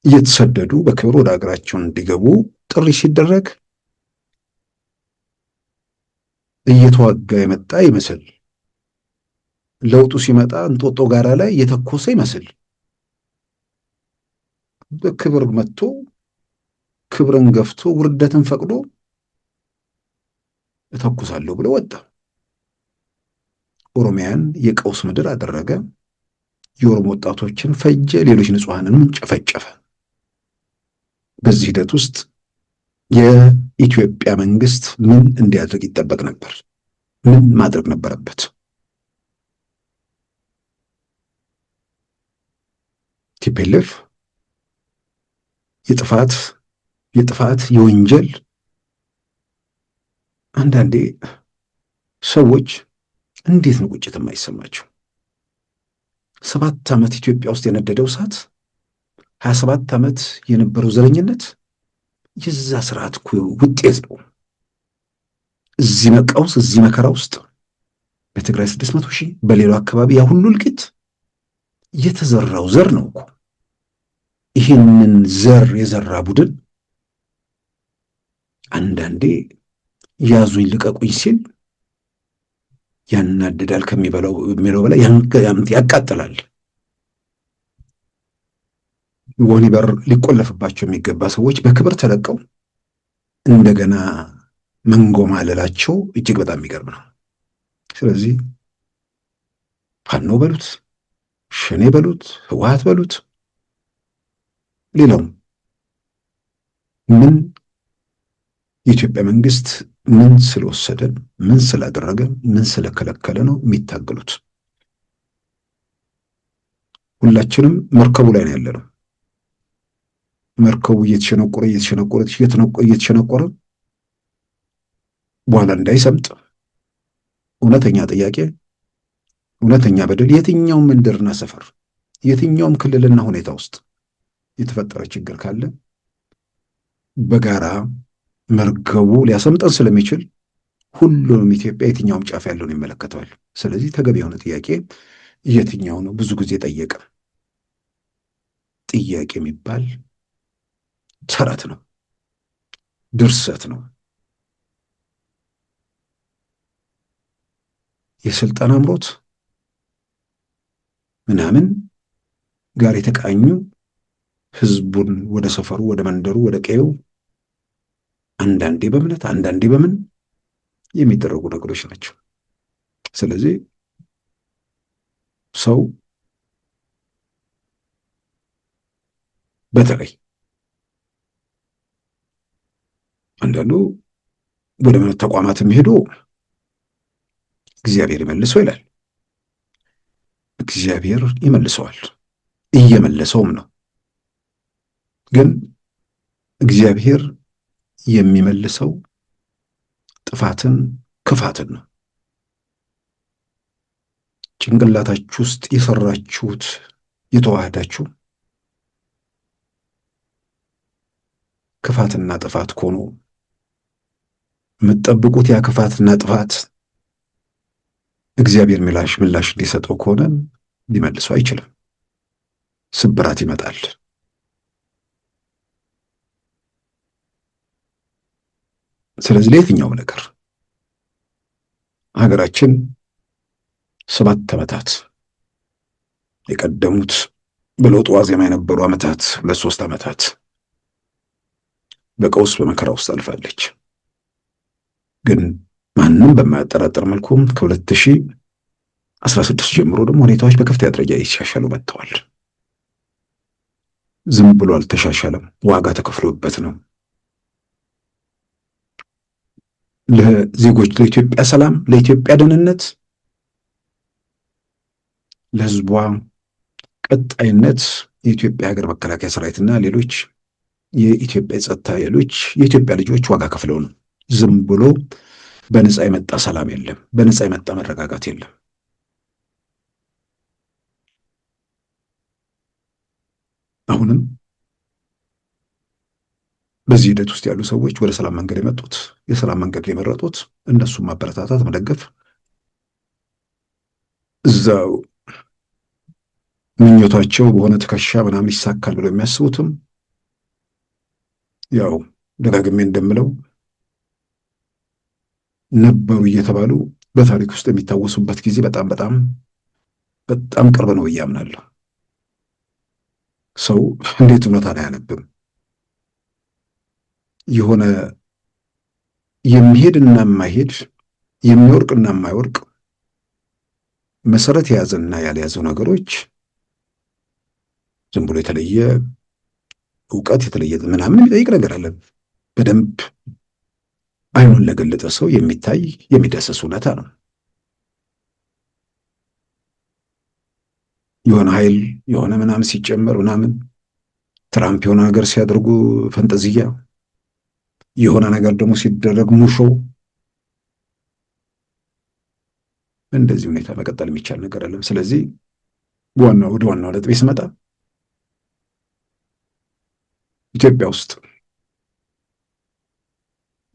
እየተሰደዱ በክብር ወደ ሀገራቸው እንዲገቡ ጥሪ ሲደረግ እየተዋጋ የመጣ ይመስል ለውጡ ሲመጣ እንጦጦ ጋራ ላይ የተኮሰ ይመስል በክብር መጥቶ ክብርን ገፍቶ ውርደትን ፈቅዶ እተኩሳለሁ ብሎ ወጣ። ኦሮሚያን የቀውስ ምድር አደረገ። የኦሮሞ ወጣቶችን ፈጀ፣ ሌሎች ንጹሐንንም ጨፈጨፈ። በዚህ ሂደት ውስጥ የኢትዮጵያ መንግስት ምን እንዲያደርግ ይጠበቅ ነበር? ምን ማድረግ ነበረበት? ቲፒኤልኤፍ የጥፋት የወንጀል አንዳንዴ ሰዎች እንዴት ነው ቁጭት የማይሰማቸው? 7 ዓመት ኢትዮጵያ ውስጥ የነደደው እሳት፣ 27 ዓመት የነበረው ዘረኝነት የዛ ስርዓት እኮ ውጤት ነው። እዚህ መቃውስ፣ እዚህ መከራ ውስጥ በትግራይ 600 ሺህ በሌላው አካባቢ ያ ሁሉ እልቂት የተዘራው ዘር ነው እኮ። ይህንን ዘር የዘራ ቡድን አንዳንዴ ያዙኝ ልቀቁኝ ሲል ያናድዳል ከሚበላው በላይ ያቃጥላል። ወህኒ በር ሊቆለፍባቸው የሚገባ ሰዎች በክብር ተለቀው እንደገና መንጎማለላቸው እጅግ በጣም የሚገርም ነው። ስለዚህ ፋኖ በሉት፣ ሸኔ በሉት፣ ህወሓት በሉት፣ ሌላው ምን የኢትዮጵያ መንግስት ምን ስለወሰደ፣ ምን ስላደረገ፣ ምን ስለከለከለ ነው የሚታገሉት? ሁላችንም መርከቡ ላይ ነው ያለነው። መርከቡ እየተሸነቆረ በኋላ እንዳይሰምጥ እውነተኛ ጥያቄ፣ እውነተኛ በደል የትኛውም መንደርና ሰፈር፣ የትኛውም ክልልና ሁኔታ ውስጥ የተፈጠረ ችግር ካለ በጋራ መርከቡ ሊያሰምጠን ስለሚችል ሁሉንም ኢትዮጵያ የትኛውም ጫፍ ያለውን ይመለከተዋል። ስለዚህ ተገቢ የሆነ ጥያቄ የትኛው ነው? ብዙ ጊዜ ጠየቀ። ጥያቄ የሚባል ተረት ነው፣ ድርሰት ነው። የስልጣን አምሮት ምናምን ጋር የተቃኙ ህዝቡን ወደ ሰፈሩ፣ ወደ መንደሩ፣ ወደ ቀየው አንዳንዴ በእምነት አንዳንዴ በምን የሚደረጉ ነገሮች ናቸው። ስለዚህ ሰው በተለይ አንዳንዱ ወደ እምነት ተቋማት የሚሄዱ እግዚአብሔር ይመልሰው ይላል። እግዚአብሔር ይመልሰዋል፣ እየመለሰውም ነው። ግን እግዚአብሔር የሚመልሰው ጥፋትን፣ ክፋትን ነው። ጭንቅላታችሁ ውስጥ የሰራችሁት የተዋህዳችሁ ክፋትና ጥፋት ከሆኑ የምትጠብቁት ያ ክፋትና ጥፋት እግዚአብሔር ምላሽ እንዲሰጠው ከሆነ ሊመልሰው አይችልም። ስብራት ይመጣል። ስለዚህ ለየትኛውም ነገር ሀገራችን 7 ዓመታት የቀደሙት በለውጥ ዋዜማ የነበሩ ዓመታት 2-3 ዓመታት በቀውስ በመከራ ውስጥ አልፋለች። ግን ማንም በማያጠራጥር መልኩ ከ2016 ጀምሮ ደግሞ ሁኔታዎች በከፍተኛ ደረጃ ይሻሻሉ መጥተዋል። ዝም ብሎ አልተሻሻለም፣ ዋጋ ተከፍሎበት ነው። ለዜጎች፣ ለኢትዮጵያ ሰላም፣ ለኢትዮጵያ ደህንነት፣ ለሕዝቧ ቀጣይነት የኢትዮጵያ ሀገር መከላከያ ሰራዊትና ሌሎች የኢትዮጵያ የጸጥታ ኃይሎች የኢትዮጵያ ልጆች ዋጋ ከፍለው ነው። ዝም ብሎ በነፃ የመጣ ሰላም የለም፣ በነፃ የመጣ መረጋጋት የለም። አሁንም በዚህ ሂደት ውስጥ ያሉ ሰዎች ወደ ሰላም መንገድ የመጡት የሰላም መንገድ የመረጡት እነሱም ማበረታታት፣ መደገፍ፣ እዛው ምኞታቸው በሆነ ትከሻ ምናምን ይሳካል ብለው የሚያስቡትም ያው ደጋግሜ እንደምለው ነበሩ እየተባሉ በታሪክ ውስጥ የሚታወሱበት ጊዜ በጣም በጣም በጣም ቅርብ ነው ብዬ አምናለሁ። ሰው እንዴት እውነታን አያነብም? የሆነ የሚሄድና የማይሄድ የሚወርቅና የማይወርቅ መሰረት የያዘና ያልያዘው ነገሮች ዝም ብሎ የተለየ እውቀት የተለየ ምናምን የሚጠይቅ ነገር አለ። በደንብ አይኑን ለገለጠ ሰው የሚታይ የሚዳሰስ እውነታ ነው። የሆነ ኃይል የሆነ ምናምን ሲጨመር ምናምን ትራምፕ የሆነ ነገር ሲያደርጉ ፈንጠዝያ፣ የሆነ ነገር ደግሞ ሲደረግ ሙሾ፣ እንደዚህ ሁኔታ መቀጠል የሚቻል ነገር አለም። ስለዚህ ወደ ዋናው ነጥቤ ስመጣ ኢትዮጵያ ውስጥ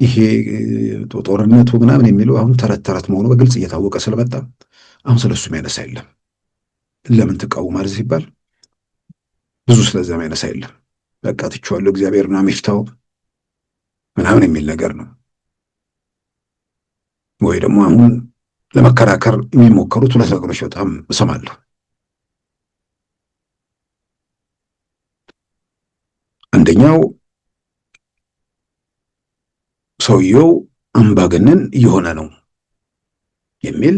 ይሄ ጦርነቱ ምናምን የሚለው አሁን ተረት ተረት መሆኑ በግልጽ እየታወቀ ስለመጣ አሁን ስለሱ የሚያነሳ የለም። ለምን ትቃወማለህ ሲባል ብዙ ስለዛ የሚያነሳ የለም። በቃ ትቼዋለሁ እግዚአብሔር ምናምን ይፍታው ምናምን የሚል ነገር ነው። ወይ ደግሞ አሁን ለመከራከር የሚሞከሩት ሁለት ነገሮች በጣም እሰማለሁ። አንደኛው ሰውየው አምባገነን እየሆነ ነው የሚል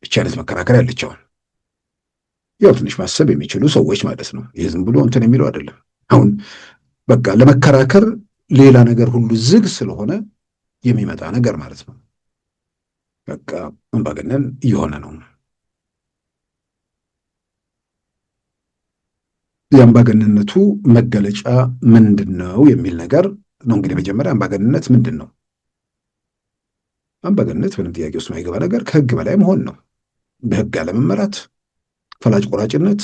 ብቻ አይነት መከራከር ያለችውን ያው ትንሽ ማሰብ የሚችሉ ሰዎች ማለት ነው። ይህ ዝም ብሎ እንትን የሚለው አይደለም። አሁን በቃ ለመከራከር ሌላ ነገር ሁሉ ዝግ ስለሆነ የሚመጣ ነገር ማለት ነው። በቃ አምባገነን እየሆነ ነው። የአምባገነንነቱ መገለጫ ምንድን ነው የሚል ነገር ነው። እንግዲህ መጀመሪያ አምባገነንነት ምንድን ነው? አምባገነንነት ምንም ጥያቄ ውስጥ የማይገባ ነገር ከህግ በላይ መሆን ነው። በህግ አለመመራት፣ ፈላጭ ቆራጭነት፣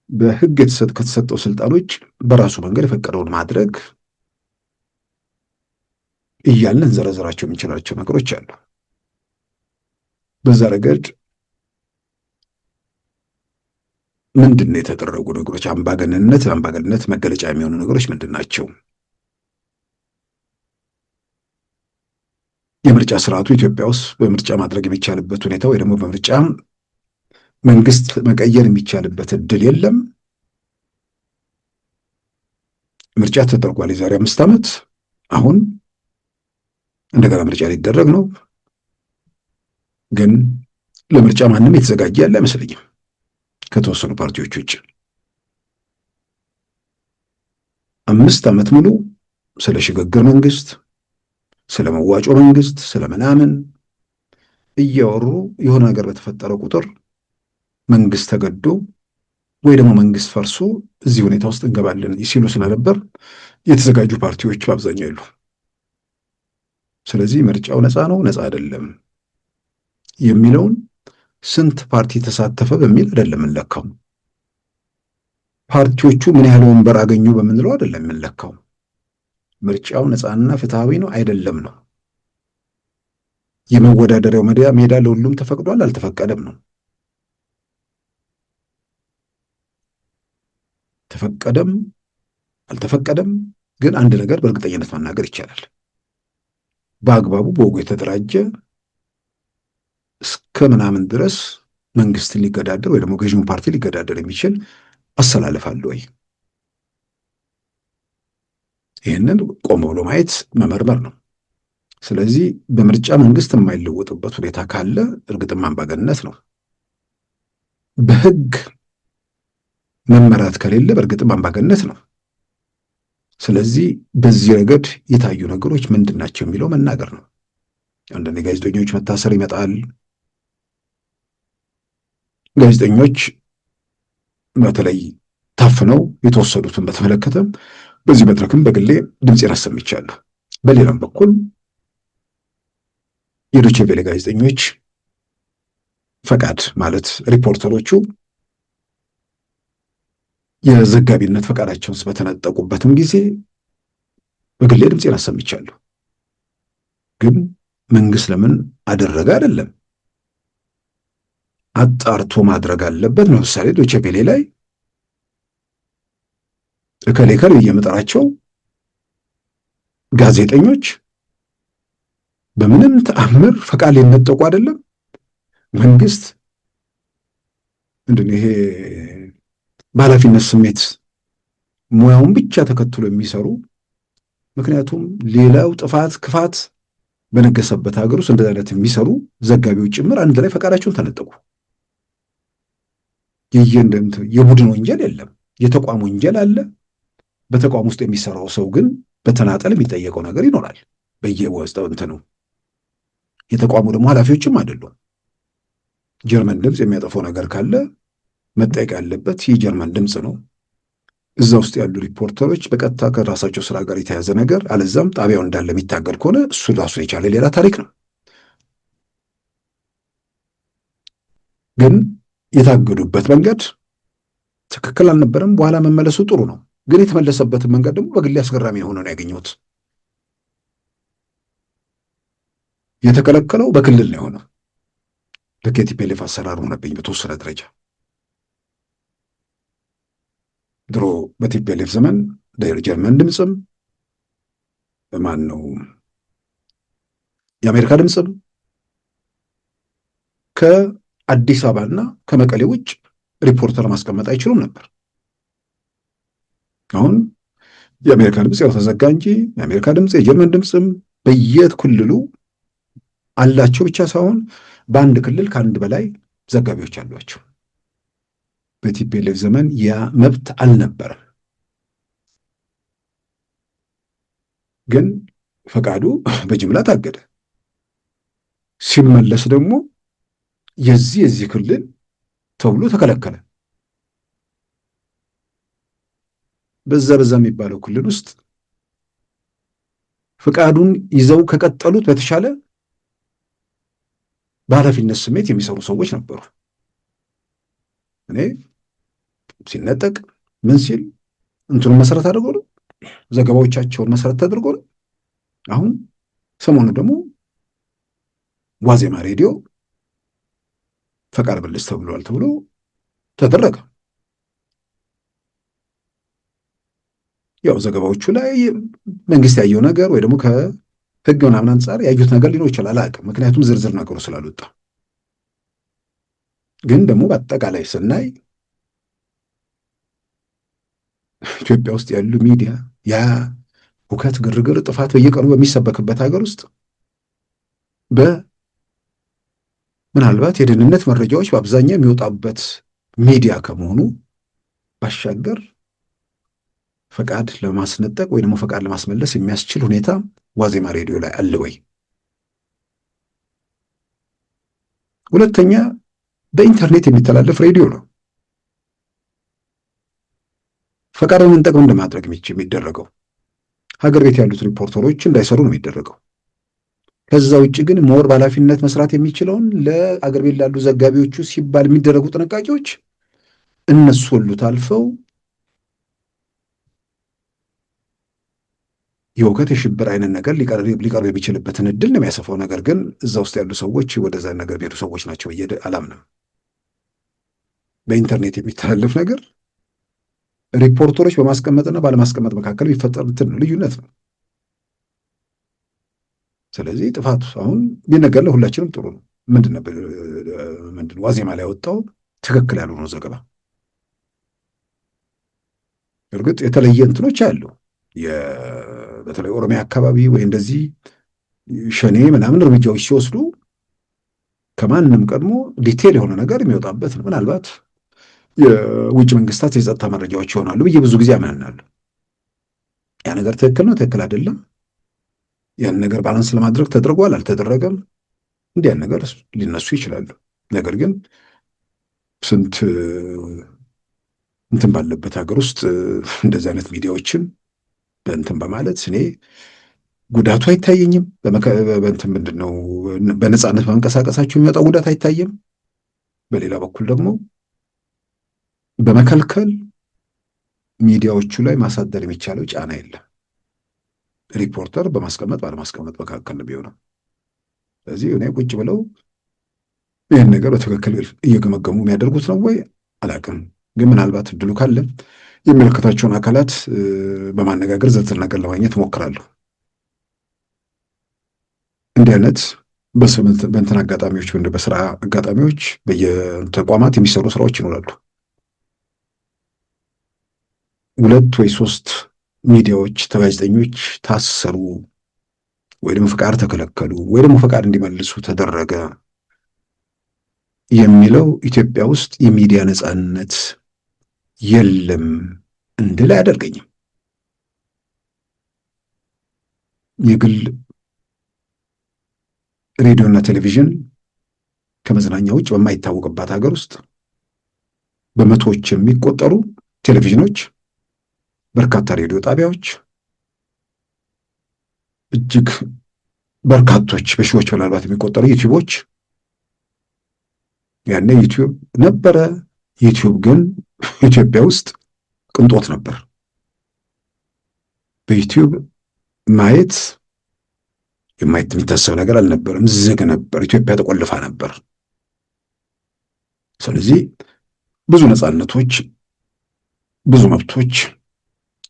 በህግ ከተሰጠው ስልጣኖች በራሱ መንገድ የፈቀደውን ማድረግ እያልን እንዘረዝራቸው የምንችላቸው ነገሮች አሉ። በዛ ረገድ ምንድን ነው የተደረጉ ነገሮች? አምባገነንነት መገለጫ የሚሆኑ ነገሮች ምንድን ናቸው? የምርጫ ስርዓቱ ኢትዮጵያ ውስጥ በምርጫ ማድረግ የሚቻልበት ሁኔታ ወይ ደግሞ በምርጫ መንግስት መቀየር የሚቻልበት እድል የለም። ምርጫ ተደርጓል የዛሬ 5 ዓመት። አሁን እንደገና ምርጫ ሊደረግ ነው። ግን ለምርጫ ማንም የተዘጋጀ ያለ አይመስለኝም ከተወሰኑ ፓርቲዎች ውጭ። 5 ዓመት ሙሉ ስለ ሽግግር መንግስት፣ ስለ መዋጮ መንግስት፣ ስለ ምናምን እያወሩ የሆነ ነገር በተፈጠረ ቁጥር መንግስት ተገዶ ወይ ደግሞ መንግስት ፈርሶ እዚህ ሁኔታ ውስጥ እንገባለን ሲሉ ስለነበር የተዘጋጁ ፓርቲዎች በአብዛኛው የሉ። ስለዚህ ምርጫው ነፃ ነው ነፃ አይደለም የሚለውን ስንት ፓርቲ ተሳተፈ በሚል አይደለም የምንለካው። ፓርቲዎቹ ምን ያህል ወንበር አገኙ በምንለው አይደለም የምንለካው። ምርጫው ነፃና ፍትሃዊ ነው አይደለም ነው። የመወዳደሪያው ሜዳ ለሁሉም ተፈቅዷል አልተፈቀደም ነው። ተፈቀደም አልተፈቀደም ግን አንድ ነገር በእርግጠኝነት መናገር ይቻላል። በአግባቡ በወጉ የተደራጀ እስከ ምናምን ድረስ መንግስትን ሊገዳደር ወይ ደግሞ ገዥውን ፓርቲ ሊገዳደር የሚችል አሰላለፍ አለ ወይ? ይህንን ቆም ብሎ ማየት መመርመር ነው። ስለዚህ በምርጫ መንግስት የማይለወጥበት ሁኔታ ካለ እርግጥም አምባገነንነት ነው። በህግ መመራት ከሌለ በእርግጥም አምባገነንነት ነው። ስለዚህ በዚህ ረገድ የታዩ ነገሮች ምንድን ናቸው የሚለው መናገር ነው። አንዳንድ ጋዜጠኞች መታሰር ይመጣል። ጋዜጠኞች በተለይ ታፍነው የተወሰዱትን በተመለከተ በዚህ መድረክም በግሌ ድምፄን አሰምቻለሁ። በሌላም በኩል የዶቼ ቬለ ጋዜጠኞች ፈቃድ ማለት ሪፖርተሮቹ የዘጋቢነት ፈቃዳቸውን በተነጠቁበትም ጊዜ በግሌ ድምፄን አሰምቻለሁ። ግን መንግስት ለምን አደረገ አይደለም አጣርቶ ማድረግ አለበት። ለምሳሌ ዶቼ ቬለ ላይ እከሌከል የመጠራቸው ጋዜጠኞች በምንም ተአምር ፈቃድ ሊነጠቁ አይደለም። መንግስት ምንድነው ይሄ በኃላፊነት ስሜት ሙያውን ብቻ ተከትሎ የሚሰሩ ምክንያቱም ሌላው ጥፋት ክፋት በነገሰበት ሀገር ውስጥ እንደዚህ አይነት የሚሰሩ ዘጋቢዎች ጭምር አንድ ላይ ፈቃዳቸውን ተነጠቁ። የቡድን ወንጀል የለም፣ የተቋም ወንጀል አለ። በተቋም ውስጥ የሚሰራው ሰው ግን በተናጠል የሚጠየቀው ነገር ይኖራል። በየወስጠው ነው። የተቋሙ ደግሞ ኃላፊዎችም አይደሉም። ጀርመን ድምፅ የሚያጠፋው ነገር ካለ መጠየቅ ያለበት የጀርመን ድምፅ ነው። እዛ ውስጥ ያሉ ሪፖርተሮች በቀጥታ ከራሳቸው ስራ ጋር የተያዘ ነገር አለዛም ጣቢያው እንዳለ የሚታገል ከሆነ እሱ ራሱ የቻለ ሌላ ታሪክ ነው። ግን የታገዱበት መንገድ ትክክል አልነበረም። በኋላ መመለሱ ጥሩ ነው። ግን የተመለሰበትን መንገድ ደግሞ በግሌ አስገራሚ የሆነ ነው ያገኘሁት። የተከለከለው በክልል ነው የሆነው። ልክ የቲፒኤልኤፍ አሰራር ሆነብኝ በተወሰነ ደረጃ። ድሮ በቲፒኤልኤፍ ዘመን ጀርመን ድምፅም ማን ነው የአሜሪካ ድምፅም ከአዲስ አበባና ከመቀሌ ውጭ ሪፖርተር ማስቀመጥ አይችሉም ነበር። አሁን የአሜሪካ ድምፅ ያው ተዘጋ እንጂ የአሜሪካ ድምፅ የጀርመን ድምፅም በየክልሉ አላቸው ብቻ ሳይሆን በአንድ ክልል ከአንድ በላይ ዘጋቢዎች አሏቸው። በቲፒኤልኤፍ ዘመን ያ መብት አልነበረም። ግን ፈቃዱ በጅምላ ታገደ። ሲመለስ ደግሞ የዚህ ክልል ተብሎ ተከለከለ። በዛ የሚባለው ክልል ውስጥ ፈቃዱን ይዘው ከቀጠሉት በተሻለ በኃላፊነት ስሜት የሚሰሩ ሰዎች ነበሩ። እኔ ሲነጠቅ ምን ሲል እንትኑን መሰረት አድርጎ ነው፣ ዘገባዎቻቸውን መሰረት አድርጎ ነው። አሁን ሰሞኑ ደግሞ ዋዜማ ሬዲዮ ፈቃድ መልስ ተብሏል ተብሎ ተደረገ። ያው ዘገባዎቹ ላይ መንግስት ያየው ነገር ወይ ደግሞ ከህግ ምናምን አንጻር ያዩት ነገር ሊኖር ይችላል፣ አላውቅም። ምክንያቱም ዝርዝር ነገሩ ስላልወጣ። ግን ደግሞ በአጠቃላይ ስናይ ኢትዮጵያ ውስጥ ያሉ ሚዲያ ያ ሁከት፣ ግርግር፣ ጥፋት በየቀኑ በሚሰበክበት ሀገር ውስጥ ምናልባት የደህንነት መረጃዎች በአብዛኛው የሚወጣበት ሚዲያ ከመሆኑ ባሻገር ፈቃድ ለማስነጠቅ ወይ ደግሞ ፈቃድ ለማስመለስ የሚያስችል ሁኔታ ዋዜማ ሬዲዮ ላይ አለ ወይ? ሁለተኛ በኢንተርኔት የሚተላለፍ ሬዲዮ ነው። ፈቃድ መንጠቅ እንደማድረግ የሚደረገው ሀገር ቤት ያሉት ሪፖርተሮች እንዳይሰሩ ነው የሚደረገው። ከዛ ውጭ ግን ሞር በኃላፊነት መስራት የሚችለውን ለአገር ቤት ላሉ ዘጋቢዎቹ ሲባል የሚደረጉ ጥንቃቄዎች እነሱ ሁሉ ታልፈው የውከት የሽብር አይነት ነገር ሊቀርብ የሚችልበትን እድል ነው የሚያሰፋው። ነገር ግን እዛ ውስጥ ያሉ ሰዎች ወደዛ ነገር ሄዱ ሰዎች ናቸው ብዬ አላምንም። በኢንተርኔት የሚተላለፍ ነገር ሪፖርተሮች በማስቀመጥና ባለማስቀመጥ መካከል የሚፈጠር ልዩነት ነው። ስለዚህ ጥፋቱ አሁን ቢነገር ለሁላችንም ጥሩ ነው። ምንድን ዋዜማ ላይ ያወጣው ትክክል ያልሆነው ዘገባ። እርግጥ የተለየ እንትኖች አሉ። በተለይ ኦሮሚያ አካባቢ ወይ እንደዚህ ሸኔ ምናምን እርምጃዎች ሲወስዱ ከማንም ቀድሞ ዲቴል የሆነ ነገር የሚወጣበት ነው። ምናልባት የውጭ መንግስታት የጸጥታ መረጃዎች ይሆናሉ ብዬ ብዙ ጊዜ አምናለሁ። ያ ነገር ትክክል ነው፣ ትክክል አይደለም፣ ያን ነገር ባላንስ ለማድረግ ተደርጓል አልተደረገም፣ እንዲህ ያን ነገር ሊነሱ ይችላሉ። ነገር ግን ስንት እንትን ባለበት ሀገር ውስጥ እንደዚህ አይነት ሚዲያዎችን በእንትን በማለት እኔ ጉዳቱ አይታየኝም። በእንትን ምንድን ነው በነፃነት በመንቀሳቀሳቸው የሚመጣው ጉዳት አይታየም። በሌላ በኩል ደግሞ በመከልከል ሚዲያዎቹ ላይ ማሳደር የሚቻለው ጫና የለም። ሪፖርተር በማስቀመጥ ባለማስቀመጥ መካከል ነው ቢሆነው። ስለዚህ እኔ ቁጭ ብለው ይህን ነገር በትክክል እየገመገሙ የሚያደርጉት ነው ወይ አላውቅም። ግን ምናልባት እድሉ ካለ የሚመለከታቸውን አካላት በማነጋገር ዝርዝር ነገር ለማግኘት እሞክራለሁ። እንዲህ አይነት በእንትን አጋጣሚዎች በስራ አጋጣሚዎች በየተቋማት የሚሰሩ ስራዎች ይኖራሉ። 2 ወይ 3 ሚዲያዎች፣ ጋዜጠኞች ታሰሩ ወይ ደግሞ ፈቃድ ተከለከሉ ወይ ደግሞ ፈቃድ እንዲመልሱ ተደረገ የሚለው ኢትዮጵያ ውስጥ የሚዲያ ነፃነት የለም እንድል አያደርገኝም። የግል ሬዲዮና ቴሌቪዥን ከመዝናኛ ውጭ በማይታወቅባት ሀገር ውስጥ በመቶዎች የሚቆጠሩ ቴሌቪዥኖች፣ በርካታ ሬዲዮ ጣቢያዎች፣ እጅግ በርካቶች በሺዎች ምናልባት የሚቆጠሩ ዩቲዩቦች። ያኔ ዩቲዩብ ነበረ። ዩቲዩብ ግን ኢትዮጵያ ውስጥ ቅንጦት ነበር። በዩቲዩብ ማየት የሚታሰብ ነገር አልነበረም። ዝግ ነበር። ኢትዮጵያ ተቆልፋ ነበር። ስለዚህ ብዙ ነፃነቶች፣ ብዙ መብቶች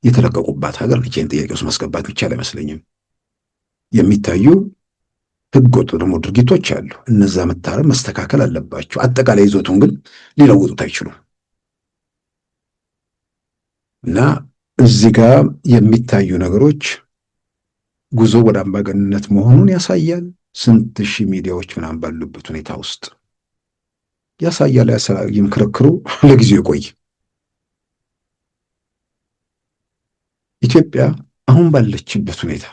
የተለቀቁባት ሀገር ነች። ይህን ጥያቄ ውስጥ ማስገባት ብቻ አይመስለኝም። የሚታዩ ህገወጥ ደግሞ ድርጊቶች አሉ። እነዛ መታረም መስተካከል አለባቸው። አጠቃላይ ይዞቱን ግን ሊለውጡት አይችሉም። እና እዚህ ጋር የሚታዩ ነገሮች ጉዞ ወደ አምባገነንነት መሆኑን ያሳያል። ስንት ሺህ ሚዲያዎች ምናምን ባሉበት ሁኔታ ውስጥ ያሳያል። ያሳይም ክርክሩ ለጊዜው ይቆይ። ኢትዮጵያ አሁን ባለችበት ሁኔታ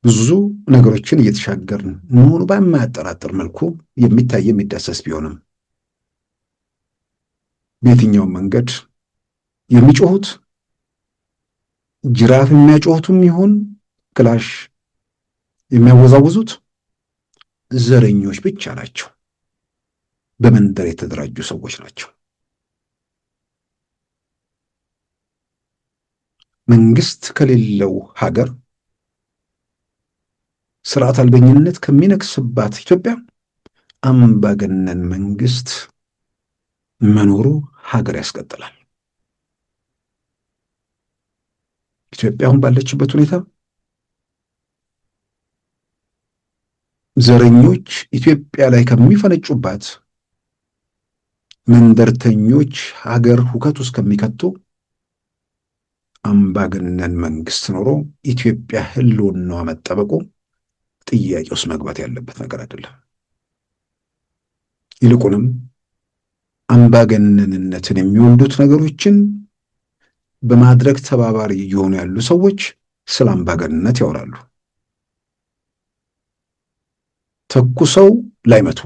ብዙ ነገሮችን እየተሻገርን መሆኑ በማያጠራጥር መልኩ የሚታይ የሚዳሰስ ቢሆንም በየትኛውም መንገድ የሚጮሁት ጅራፍ የሚያጮሁትም ይሁን ክላሽ የሚያወዛውዙት ዘረኞች ብቻ ናቸው። በመንደር የተደራጁ ሰዎች ናቸው። መንግስት ከሌለው ሀገር፣ ስርዓት አልበኝነት ከሚነክስባት ኢትዮጵያ አምባገነን መንግስት መኖሩ ሀገር ያስቀጥላል። ኢትዮጵያ አሁን ባለችበት ሁኔታ ዘረኞች ኢትዮጵያ ላይ ከሚፈነጩባት፣ መንደርተኞች ሀገር ሁከት ውስጥ ከሚከቱ አምባገነን መንግስት ኖሮ ኢትዮጵያ ህልውናዋ መጠበቁ ጥያቄ ውስጥ መግባት ያለበት ነገር አይደለም። ይልቁንም አምባገነንነትን የሚወልዱት ነገሮችን በማድረግ ተባባሪ እየሆኑ ያሉ ሰዎች ስለ አምባገነንነት ያወራሉ። ተኩሰው ላይመቱ፣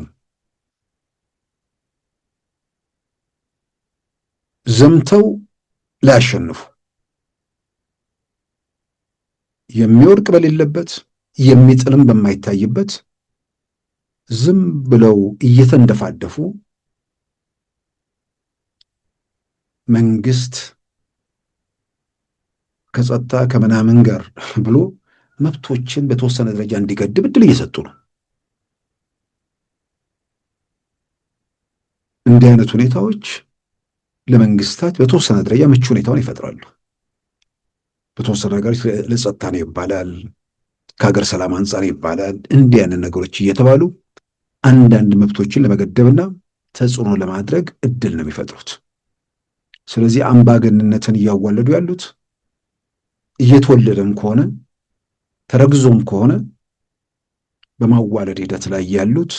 ዘምተው ላያሸንፉ፣ የሚወድቅ በሌለበት የሚጥልም በማይታይበት ዝም ብለው እየተንደፋደፉ መንግስት ከጸጥታ ከምናምን ጋር ብሎ መብቶችን በተወሰነ ደረጃ እንዲገድብ እድል እየሰጡ ነው። እንዲህ አይነት ሁኔታዎች ለመንግስታት በተወሰነ ደረጃ ምቹ ሁኔታውን ይፈጥራሉ። በተወሰነ ነገር ለጸጥታ ነው ይባላል፣ ከሀገር ሰላም አንጻር ይባላል። እንዲህ አይነት ነገሮች እየተባሉ አንዳንድ መብቶችን ለመገደብና ተጽዕኖ ለማድረግ እድል ነው የሚፈጥሩት። ስለዚህ አምባገንነትን እያዋለዱ ያሉት እየተወለደም ከሆነ ተረግዞም ከሆነ በማዋለድ ሂደት ላይ ያሉት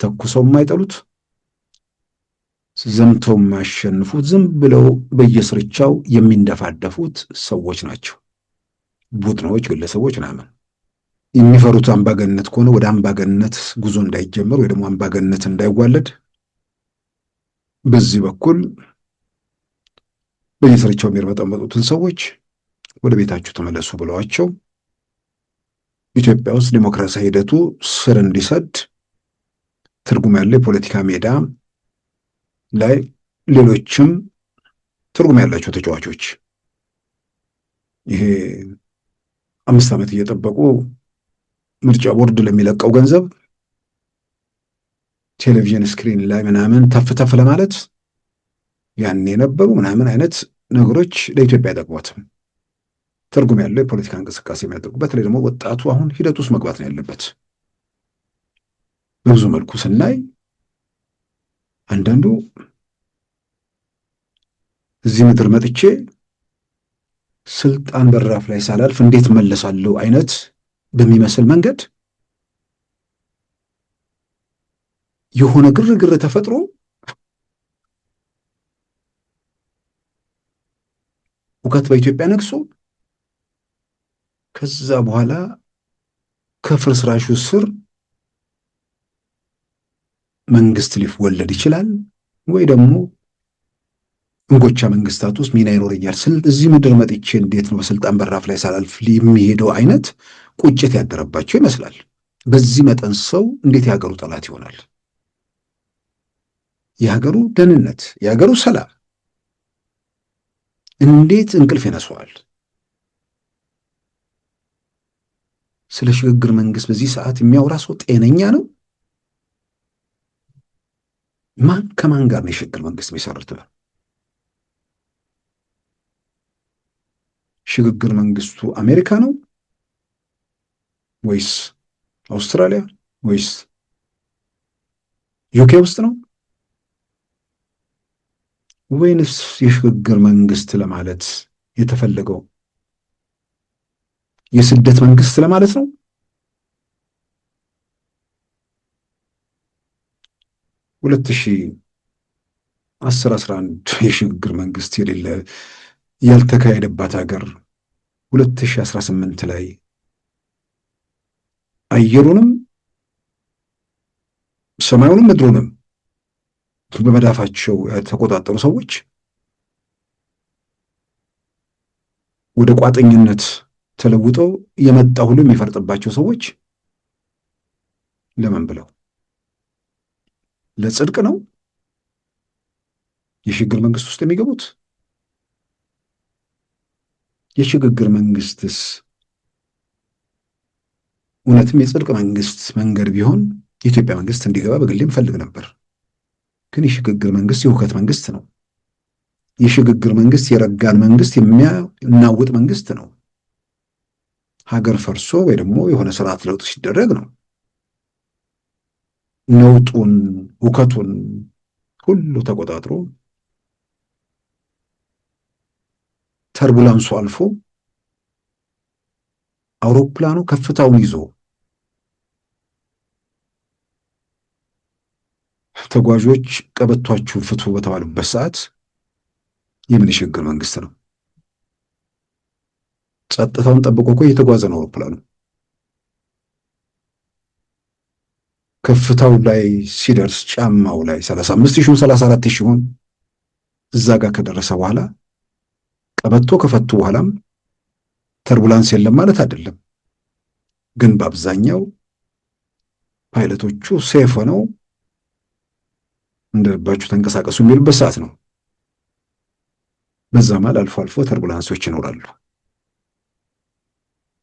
ተኩሰው የማይጠሉት ዘምተው የማያሸንፉት ዝም ብለው በየስርቻው የሚንደፋደፉት ሰዎች ናቸው። ቡድኖች፣ ግለሰቦች ምናምን የሚፈሩት አምባገነንነት ከሆነ ወደ አምባገነንነት ጉዞ እንዳይጀመር ወይ ደግሞ አምባገነንነት እንዳይዋለድ በዚህ በኩል በየስርቻው የሚርመጠመጡትን ሰዎች ወደ ቤታችሁ ተመለሱ ብለዋቸው ኢትዮጵያ ውስጥ ዲሞክራሲያዊ ሂደቱ ስር እንዲሰድ ትርጉም ያለው የፖለቲካ ሜዳ ላይ ሌሎችም ትርጉም ያላቸው ተጫዋቾች ይሄ 5 ዓመት እየጠበቁ ምርጫ ቦርድ ለሚለቀው ገንዘብ ቴሌቪዥን ስክሪን ላይ ምናምን ተፍ ለማለት ያኔ የነበሩ ምናምን አይነት ነገሮች ለኢትዮጵያ አይጠቅሟትም። ትርጉም ያለው የፖለቲካ እንቅስቃሴ የሚያደርጉ በተለይ ደግሞ ወጣቱ አሁን ሂደት ውስጥ መግባት ነው ያለበት። በብዙ መልኩ ስናይ አንዳንዱ እዚህ ምድር መጥቼ ስልጣን በራፍ ላይ ሳላልፍ እንዴት መለሳለሁ አይነት በሚመስል መንገድ የሆነ ግርግር ተፈጥሮ ሁከት በኢትዮጵያ ነግሶ ከዛ በኋላ ከፍርስራሹ ስር መንግስት ሊወለድ ይችላል ወይ ደግሞ እንጎቻ መንግስታት ውስጥ ሚና ይኖረኛል ስል እዚህ ምድር መጥቼ እንዴት ነው በስልጣን በራፍ ላይ ሳላልፍ የሚሄደው አይነት ቁጭት ያደረባቸው ይመስላል። በዚህ መጠን ሰው እንዴት የሀገሩ ጠላት ይሆናል? የሀገሩ ደህንነት፣ የሀገሩ ሰላም እንዴት እንቅልፍ ይነሳዋል? ስለ ሽግግር መንግስት በዚህ ሰዓት የሚያወራ ሰው ጤነኛ ነው? ማን ከማን ጋር ነው የሽግግር መንግስት የሚሰሩት? ሽግግር መንግስቱ አሜሪካ ነው ወይስ አውስትራሊያ ወይስ ዩኬ ውስጥ ነው? ወይንስ የሽግግር መንግስት ለማለት የተፈለገው የስደት መንግስት ለማለት ነው? ሁለት ሺህ 11 የሽግግር መንግስት የሌለ ያልተካሄደባት ሀገር 2018 ላይ አየሩንም ሰማዩንም ምድሩንም በመዳፋቸው የተቆጣጠሩ ሰዎች ወደ ቋጠኝነት ተለውጠው የመጣ ሁሉ የሚፈርጥባቸው ሰዎች ለምን ብለው ለጽድቅ ነው የሽግግር መንግስት ውስጥ የሚገቡት? የሽግግር መንግስትስ እውነትም የጽድቅ መንግስት መንገድ ቢሆን የኢትዮጵያ መንግስት እንዲገባ በግሌም ፈልግ ነበር። ግን የሽግግር መንግስት የሁከት መንግስት ነው። የሽግግር መንግስት የረጋን መንግስት የሚያናውጥ መንግስት ነው። ሀገር ፈርሶ ወይ ደግሞ የሆነ ስርዓት ለውጥ ሲደረግ ነው ነውጡን ሁከቱን ሁሉ ተቆጣጥሮ ተርቡላንሱ አልፎ አውሮፕላኑ ከፍታውን ይዞ ተጓዦች ቀበቷችሁን ፍቱ በተባሉበት ሰዓት የምን የሽግግር መንግስት ነው? ጸጥታውን ጠብቆ እኮ እየተጓዘ ነው አውሮፕላኑ። ከፍታው ላይ ሲደርስ ጫማው ላይ 35,000 34,000 እዛ ጋር ከደረሰ በኋላ ቀበቶ ከፈቱ በኋላም ተርቡላንስ የለም ማለት አይደለም። ግን በአብዛኛው ፓይለቶቹ ሴፍ ሆነው እንደልባችሁ ተንቀሳቀሱ የሚሉበት ሰዓት ነው። በዛ መሃል አልፎ አልፎ ተርቡላንሶች ይኖራሉ።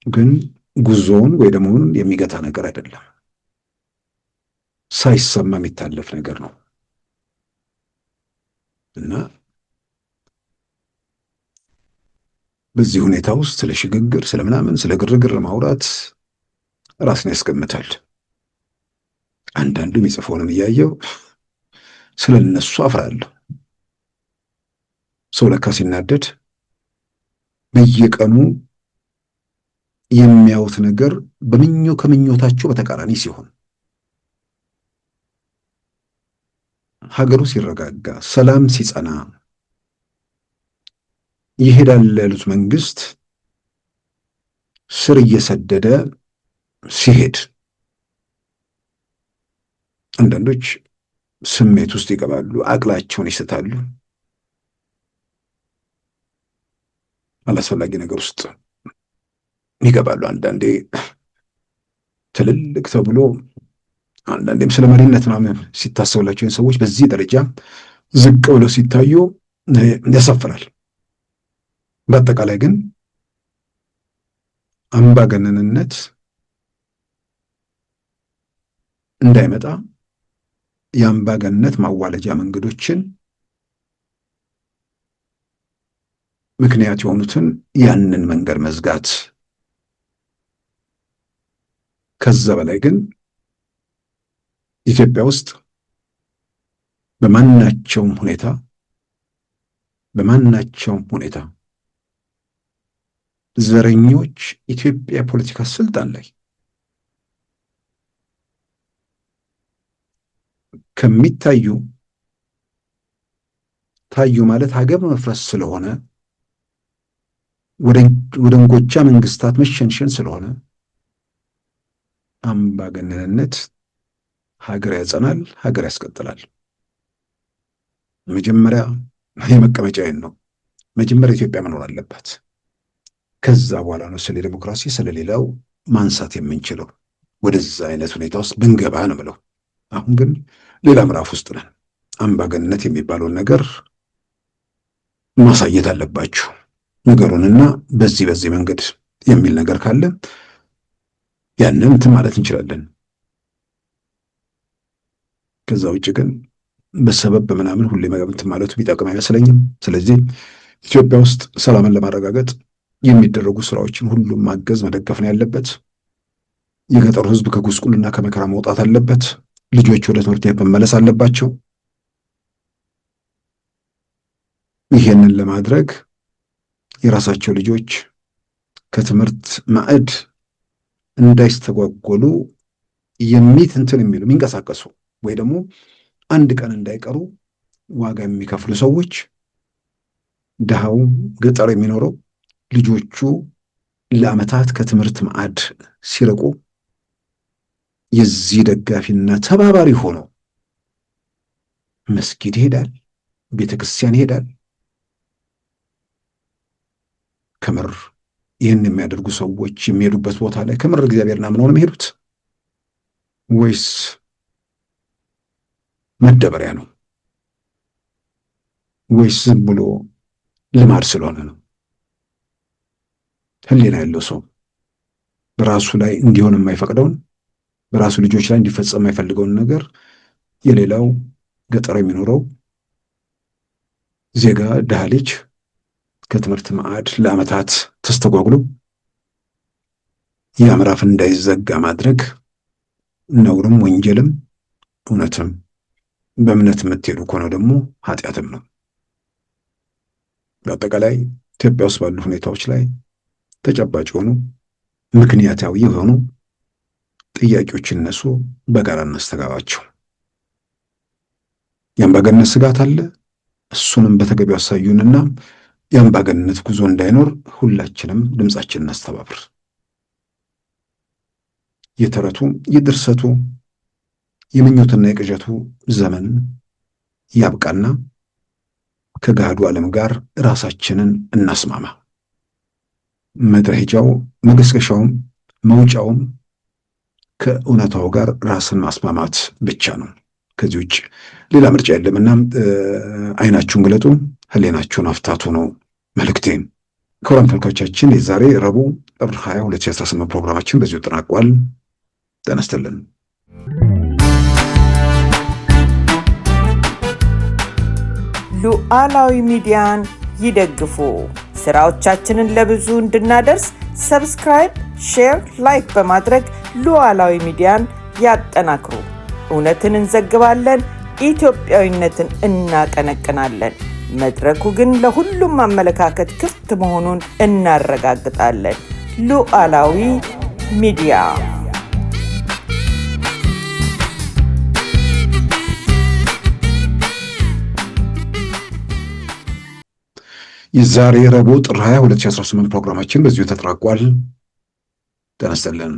ግን ጉዞውን ወይ ደግሞ የሚገታ ነገር አይደለም። ሳይሰማ የሚታለፍ ነገር ነው እና በዚህ ሁኔታ ውስጥ ስለ ሽግግር ስለምናምን ስለ ግርግር ማውራት ራስን ያስገምታል። አንዳንዱ የሚጽፈውንም እያየው ስለ እነሱ አፍራለሁ። ሰው ለካ ሲናደድ በየቀኑ የሚያዩት ነገር ከምኞታቸው በተቃራኒ ሲሆን፣ ሀገሩ ሲረጋጋ ሰላም ሲጸና ይሄዳል ያሉት መንግስት ስር እየሰደደ ሲሄድ አንዳንዶች ስሜት ውስጥ ይገባሉ፣ አቅላቸውን ይስታሉ፣ አላስፈላጊ ነገር ውስጥ ይገባሉ። አንዳንዴ ትልልቅ ተብሎ አንዳንዴም ስለ መሪነት ምናምን ሲታሰብላቸው ሰዎች በዚህ ደረጃ ዝቅ ብለው ሲታዩ ያሳፍራል። በአጠቃላይ ግን አምባገነንነት እንዳይመጣ የአምባገነንነት ማዋለጃ መንገዶችን ምክንያት የሆኑትን ያንን መንገድ መዝጋት፣ ከዛ በላይ ግን ኢትዮጵያ ውስጥ በማናቸውም ሁኔታ ዘረኞች ኢትዮጵያ ፖለቲካ ስልጣን ላይ ከሚታዩ ታዩ ማለት ሀገር መፍረስ ስለሆነ ወደ እንጎቻ መንግስታት መሸንሸን ስለሆነ አምባገነንነት ሀገር ያጸናል፣ ሀገር ያስቀጥላል። መጀመሪያ የመቀመጫዬን ነው። መጀመሪያ ኢትዮጵያ መኖር አለባት። ከዛ በኋላ ነው ስለ ዲሞክራሲ ስለሌላው ማንሳት የምንችለው። ወደዛ አይነት ሁኔታ ውስጥ ብንገባ ነው ብለው። አሁን ግን ሌላ ምዕራፍ ውስጥ ነን። አምባገነንነት የሚባለውን ነገር ማሳየት አለባችሁ ነገሩንና በዚህ መንገድ የሚል ነገር ካለ ያንን እንትን ማለት እንችላለን። ከዛ ውጭ ግን በሰበብ በምናምን ሁሌ እንትን ማለቱ ቢጠቅም አይመስለኝም። ስለዚህ ኢትዮጵያ ውስጥ ሰላምን ለማረጋገጥ የሚደረጉ ስራዎችን ሁሉም ማገዝ መደገፍ ነው ያለበት። የገጠሩ ህዝብ ከጉስቁልና ከመከራ መውጣት አለበት። ልጆች ወደ ትምህርት ቤት መመለስ አለባቸው። ይሄንን ለማድረግ የራሳቸው ልጆች ከትምህርት ማዕድ እንዳይስተጓጎሉ የሚንቀሳቀሱ ወይ ደግሞ አንድ ቀን እንዳይቀሩ ዋጋ የሚከፍሉ ሰዎች፣ ድሃው ገጠር የሚኖረው ልጆቹ ለዓመታት ከትምህርት ማዕድ ሲርቁ የዚህ ደጋፊና ተባባሪ ሆኖ መስጊድ ይሄዳል፣ ቤተክርስቲያን ይሄዳል። ከምር ይህን የሚያደርጉ ሰዎች የሚሄዱበት ቦታ ላይ ከምር እግዚአብሔርን አምነው ነው የሚሄዱት ወይስ መደበሪያ ነው? ወይስ ዝም ብሎ ልማድ ስለሆነ ነው? ህሊና ያለው ሰው በራሱ ላይ እንዲሆን የማይፈቅደውን በራሱ ልጆች ላይ እንዲፈጸም የማይፈልገውን ነገር የሌላው ገጠር የሚኖረው ዜጋ ድሃ ልጅ ከትምህርት ማዕድ ለዓመታት ተስተጓጉሎ ያ ምዕራፍ እንዳይዘጋ ማድረግ ነውርም ወንጀልም እውነትም በእምነት የምትሄዱ ከሆነ ደግሞ ኃጢአትም ነው። በአጠቃላይ ኢትዮጵያ ውስጥ ባሉ ሁኔታዎች ላይ ተጨባጭ የሆኑ ምክንያታዊ የሆኑ ጥያቄዎች እነሱ በጋራ እናስተጋባቸው። የአምባገነንነት ስጋት አለ። እሱንም በተገቢው ያሳዩንና የአምባገነንነት ጉዞ እንዳይኖር ሁላችንም ድምጻችንን እናስተባብር። የተረቱ የድርሰቱ የምኞትና የቅዠቱ ዘመን ያብቃና ከገሃዱ ዓለም ጋር ራሳችንን እናስማማ። መድረሻው መገስገሻውም መውጫውም ከእውነታው ጋር ራስን ማስማማት ብቻ ነው። ከዚህ ውጭ ሌላ ምርጫ የለምና አይናችሁን ግለጡ፣ ህሊናችሁን አፍታቱ ነው መልእክቴ። ክቡራን ተመልካቾቻችን የዛሬ ረቡዕ ጥር 20 2018 ፕሮግራማችን በዚሁ ተጠናቋል። ጤና ይስጥልን። ሉዓላዊ ሚዲያን ይደግፉ። ስራዎቻችንን ለብዙ እንድናደርስ ሰብስክራይብ፣ ሼር፣ ላይክ በማድረግ ሉዓላዊ ሚዲያን ያጠናክሩ። እውነትን እንዘግባለን፣ ኢትዮጵያዊነትን እናቀነቅናለን። መድረኩ ግን ለሁሉም አመለካከት ክፍት መሆኑን እናረጋግጣለን። ሉዓላዊ ሚዲያ የዛሬ ረቡዕ ጥር 20 2018 ፕሮግራማችን በዚሁ ተጠናቋል። ጤና ይስጥልን።